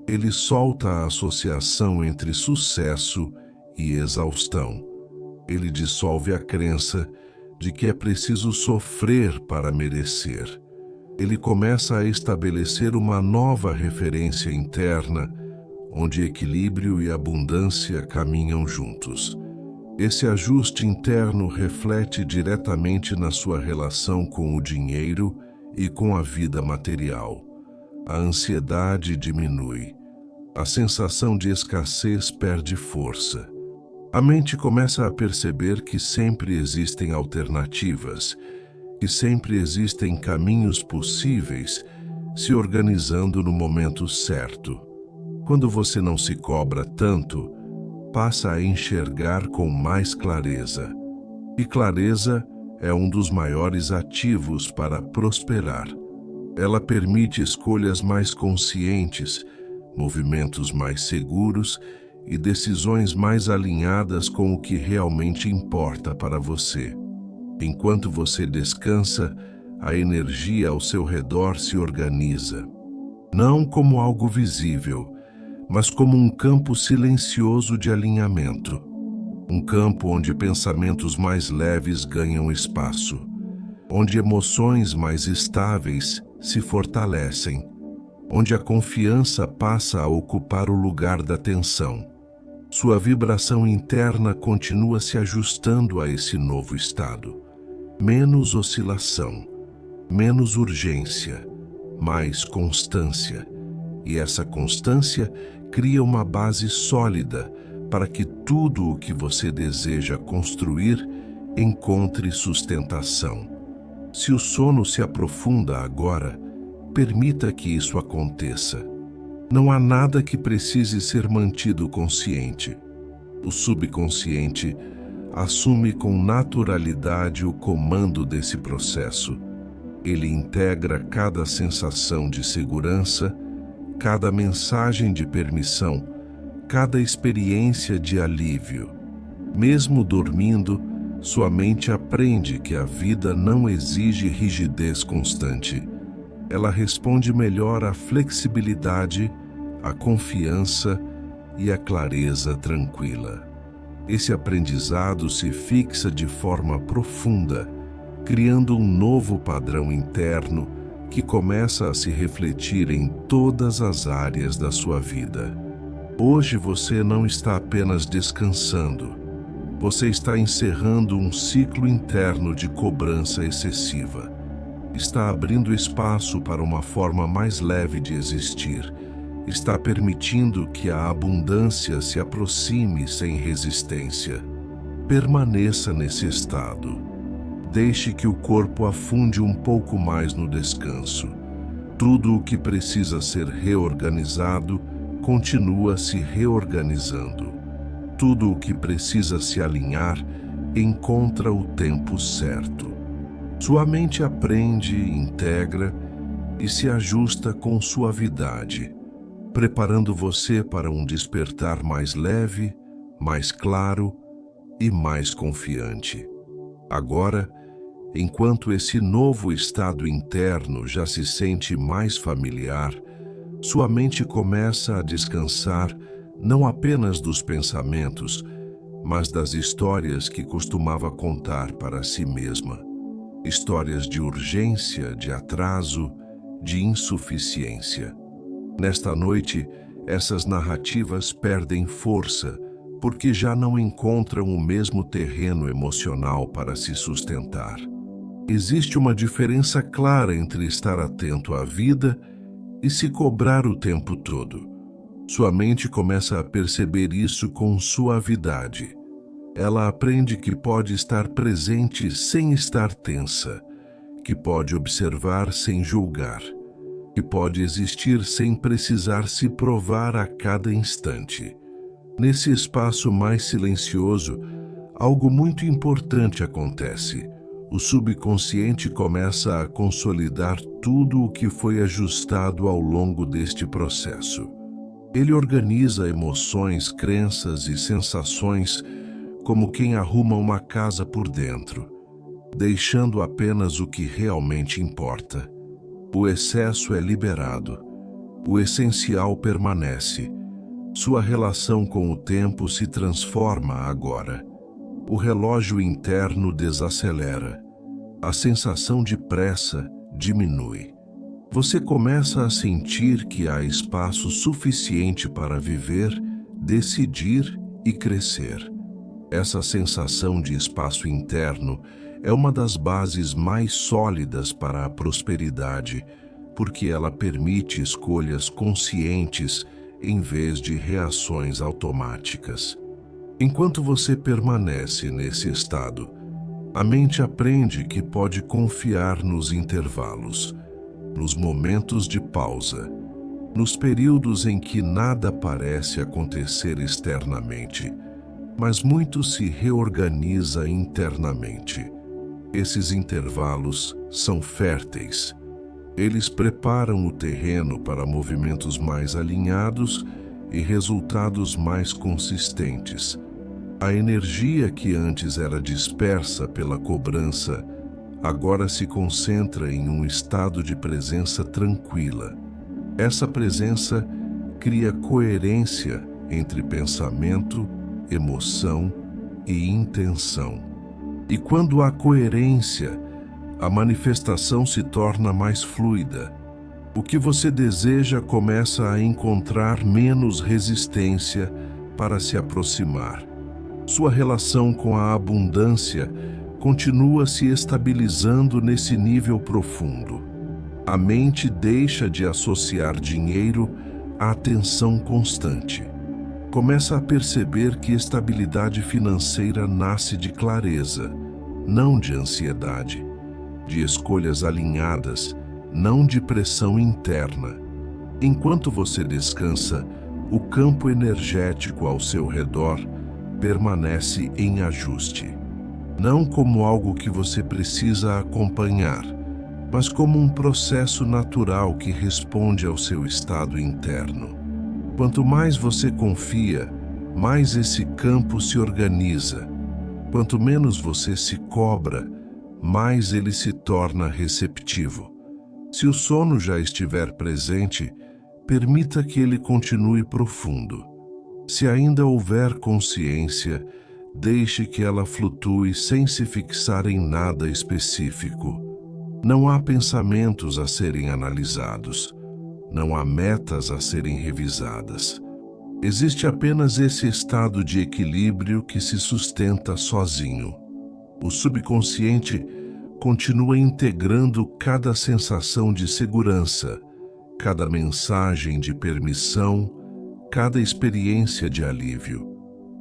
Ele solta a associação entre sucesso e exaustão. Ele dissolve a crença de que é preciso sofrer para merecer. Ele começa a estabelecer uma nova referência interna, onde equilíbrio e abundância caminham juntos. Esse ajuste interno reflete diretamente na sua relação com o dinheiro e com a vida material. A ansiedade diminui. A sensação de escassez perde força. A mente começa a perceber que sempre existem alternativas, que sempre existem caminhos possíveis, se organizando no momento certo. Quando você não se cobra tanto, passa a enxergar com mais clareza. E clareza é um dos maiores ativos para prosperar. Ela permite escolhas mais conscientes, movimentos mais seguros e decisões mais alinhadas com o que realmente importa para você. Enquanto você descansa, a energia ao seu redor se organiza, não como algo visível, mas como um campo silencioso de alinhamento. Um campo onde pensamentos mais leves ganham espaço, onde emoções mais estáveis se fortalecem, onde a confiança passa a ocupar o lugar da tensão. Sua vibração interna continua se ajustando a esse novo estado. Menos oscilação, menos urgência, mais constância. E essa constância cria uma base sólida para que tudo o que você deseja construir encontre sustentação. Se o sono se aprofunda agora, permita que isso aconteça. Não há nada que precise ser mantido consciente. O subconsciente assume com naturalidade o comando desse processo. Ele integra cada sensação de segurança, cada mensagem de permissão, cada experiência de alívio. Mesmo dormindo, sua mente aprende que a vida não exige rigidez constante. Ela responde melhor à flexibilidade, à confiança e à clareza tranquila. Esse aprendizado se fixa de forma profunda, criando um novo padrão interno que começa a se refletir em todas as áreas da sua vida. Hoje você não está apenas descansando, você está encerrando um ciclo interno de cobrança excessiva. Está abrindo espaço para uma forma mais leve de existir. Está permitindo que a abundância se aproxime sem resistência. Permaneça nesse estado. Deixe que o corpo afunde um pouco mais no descanso. Tudo o que precisa ser reorganizado continua se reorganizando. Tudo o que precisa se alinhar encontra o tempo certo. Sua mente aprende, integra e se ajusta com suavidade, preparando você para um despertar mais leve, mais claro e mais confiante. Agora, enquanto esse novo estado interno já se sente mais familiar, sua mente começa a descansar não apenas dos pensamentos, mas das histórias que costumava contar para si mesma. Histórias de urgência, de atraso, de insuficiência. Nesta noite, essas narrativas perdem força, porque já não encontram o mesmo terreno emocional para se sustentar. Existe uma diferença clara entre estar atento à vida e se cobrar o tempo todo. Sua mente começa a perceber isso com suavidade. Ela aprende que pode estar presente sem estar tensa, que pode observar sem julgar, que pode existir sem precisar se provar a cada instante. Nesse espaço mais silencioso, algo muito importante acontece. O subconsciente começa a consolidar tudo o que foi ajustado ao longo deste processo. Ele organiza emoções, crenças e sensações como quem arruma uma casa por dentro, deixando apenas o que realmente importa. O excesso é liberado, o essencial permanece. Sua relação com o tempo se transforma agora. O relógio interno desacelera. A sensação de pressa diminui. Você começa a sentir que há espaço suficiente para viver, decidir e crescer. Essa sensação de espaço interno é uma das bases mais sólidas para a prosperidade, porque ela permite escolhas conscientes em vez de reações automáticas. Enquanto você permanece nesse estado, a mente aprende que pode confiar nos intervalos, nos momentos de pausa, nos períodos em que nada parece acontecer externamente, mas muito se reorganiza internamente. Esses intervalos são férteis. Eles preparam o terreno para movimentos mais alinhados e resultados mais consistentes. A energia que antes era dispersa pela cobrança, agora se concentra em um estado de presença tranquila. Essa presença cria coerência entre pensamento, emoção e intenção. E quando há coerência, a manifestação se torna mais fluida. O que você deseja começa a encontrar menos resistência para se aproximar. Sua relação com a abundância continua se estabilizando nesse nível profundo. A mente deixa de associar dinheiro à tensão constante. Começa a perceber que estabilidade financeira nasce de clareza, não de ansiedade, de escolhas alinhadas, não de pressão interna. Enquanto você descansa, o campo energético ao seu redor permanece em ajuste. Não como algo que você precisa acompanhar, mas como um processo natural que responde ao seu estado interno. Quanto mais você confia, mais esse campo se organiza. Quanto menos você se cobra, mais ele se torna receptivo. Se o sono já estiver presente, permita que ele continue profundo. Se ainda houver consciência, deixe que ela flutue sem se fixar em nada específico. Não há pensamentos a serem analisados. Não há metas a serem revisadas. Existe apenas esse estado de equilíbrio que se sustenta sozinho. O subconsciente continua integrando cada sensação de segurança, cada mensagem de permissão, cada experiência de alívio.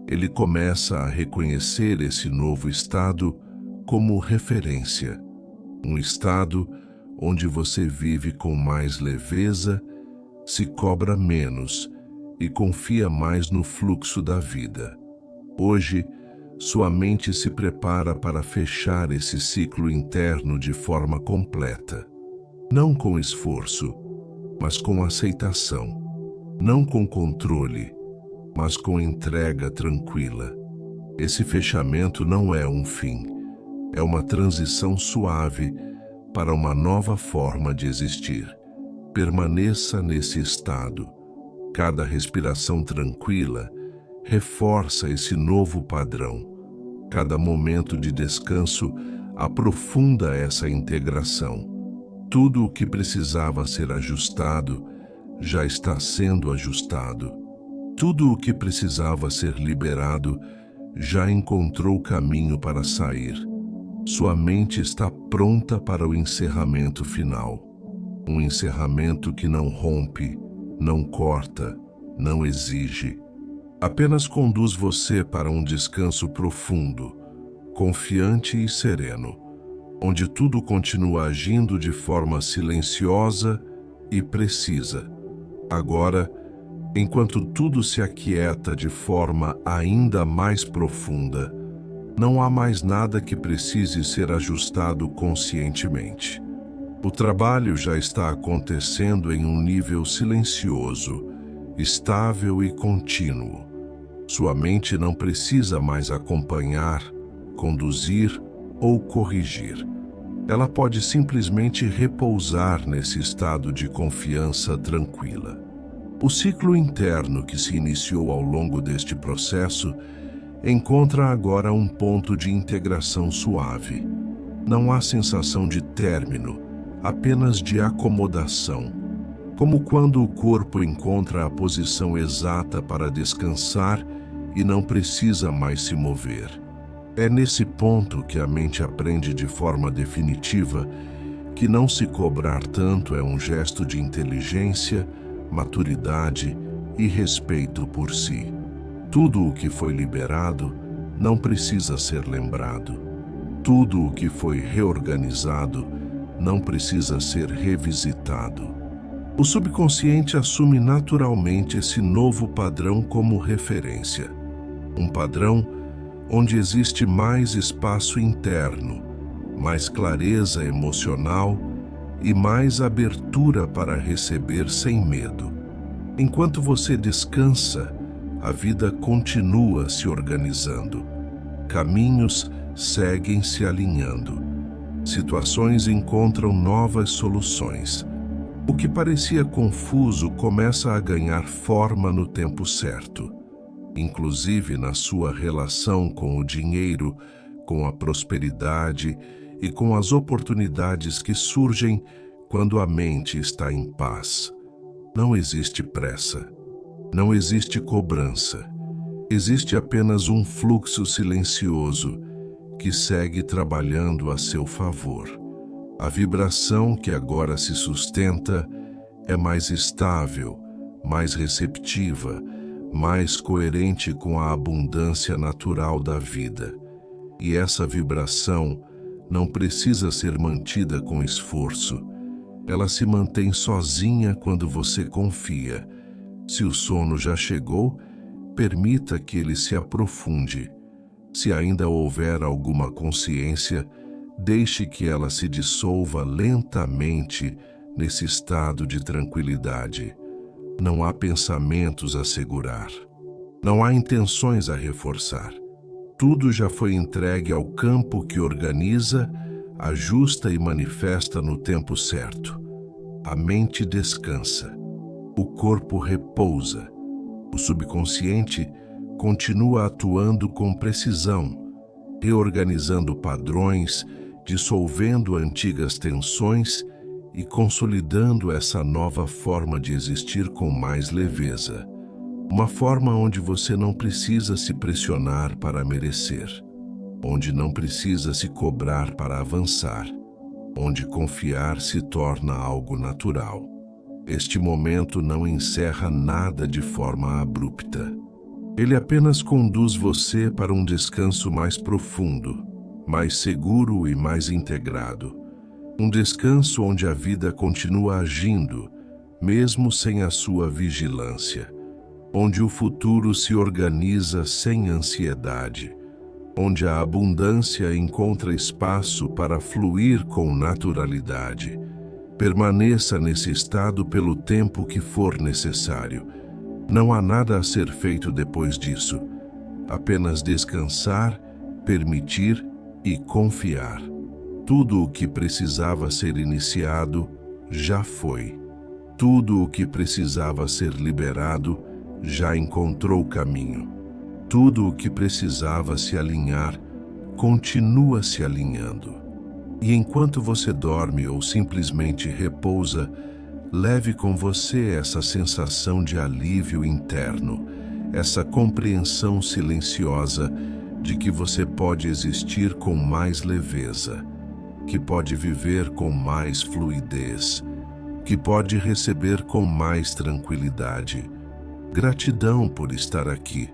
Ele começa a reconhecer esse novo estado como referência. Um estado onde você vive com mais leveza, se cobra menos e confia mais no fluxo da vida. Hoje, sua mente se prepara para fechar esse ciclo interno de forma completa. Não com esforço, mas com aceitação. Não com controle, mas com entrega tranquila. Esse fechamento não é um fim, é uma transição suave para uma nova forma de existir. Permaneça nesse estado. Cada respiração tranquila reforça esse novo padrão. Cada momento de descanso aprofunda essa integração. Tudo o que precisava ser ajustado já está sendo ajustado. Tudo o que precisava ser liberado já encontrou caminho para sair. Sua mente está pronta para o encerramento final. Um encerramento que não rompe, não corta, não exige. Apenas conduz você para um descanso profundo, confiante e sereno, onde tudo continua agindo de forma silenciosa e precisa. Agora, enquanto tudo se aquieta de forma ainda mais profunda, não há mais nada que precise ser ajustado conscientemente. O trabalho já está acontecendo em um nível silencioso, estável e contínuo. Sua mente não precisa mais acompanhar, conduzir ou corrigir. Ela pode simplesmente repousar nesse estado de confiança tranquila. O ciclo interno que se iniciou ao longo deste processo encontra agora um ponto de integração suave. Não há sensação de término, apenas de acomodação. Como quando o corpo encontra a posição exata para descansar e não precisa mais se mover. É nesse ponto que a mente aprende de forma definitiva que não se cobrar tanto é um gesto de inteligência, maturidade e respeito por si. Tudo o que foi liberado não precisa ser lembrado. Tudo o que foi reorganizado não precisa ser revisitado. O subconsciente assume naturalmente esse novo padrão como referência. Um padrão onde existe mais espaço interno, mais clareza emocional e mais abertura para receber sem medo. Enquanto você descansa, a vida continua se organizando. Caminhos seguem se alinhando. Situações encontram novas soluções. O que parecia confuso começa a ganhar forma no tempo certo, inclusive na sua relação com o dinheiro, com a prosperidade e com as oportunidades que surgem quando a mente está em paz. Não existe pressa, não existe cobrança, existe apenas um fluxo silencioso que segue trabalhando a seu favor. A vibração que agora se sustenta é mais estável, mais receptiva, mais coerente com a abundância natural da vida. E essa vibração não precisa ser mantida com esforço. Ela se mantém sozinha quando você confia. Se o sono já chegou, permita que ele se aprofunde. Se ainda houver alguma consciência, deixe que ela se dissolva lentamente nesse estado de tranquilidade. Não há pensamentos a segurar. Não há intenções a reforçar. Tudo já foi entregue ao campo que organiza, ajusta e manifesta no tempo certo. A mente descansa. O corpo repousa. O subconsciente continua atuando com precisão, reorganizando padrões, dissolvendo antigas tensões e consolidando essa nova forma de existir com mais leveza. Uma forma onde você não precisa se pressionar para merecer, onde não precisa se cobrar para avançar, onde confiar se torna algo natural. Este momento não encerra nada de forma abrupta. Ele apenas conduz você para um descanso mais profundo, mais seguro e mais integrado. Um descanso onde a vida continua agindo, mesmo sem a sua vigilância. Onde o futuro se organiza sem ansiedade. Onde a abundância encontra espaço para fluir com naturalidade. Permaneça nesse estado pelo tempo que for necessário. Não há nada a ser feito depois disso. Apenas descansar, permitir e confiar. Tudo o que precisava ser iniciado já foi. Tudo o que precisava ser liberado já encontrou caminho. Tudo o que precisava se alinhar continua se alinhando. E enquanto você dorme ou simplesmente repousa, leve com você essa sensação de alívio interno, essa compreensão silenciosa de que você pode existir com mais leveza, que pode viver com mais fluidez, que pode receber com mais tranquilidade. Gratidão por estar aqui.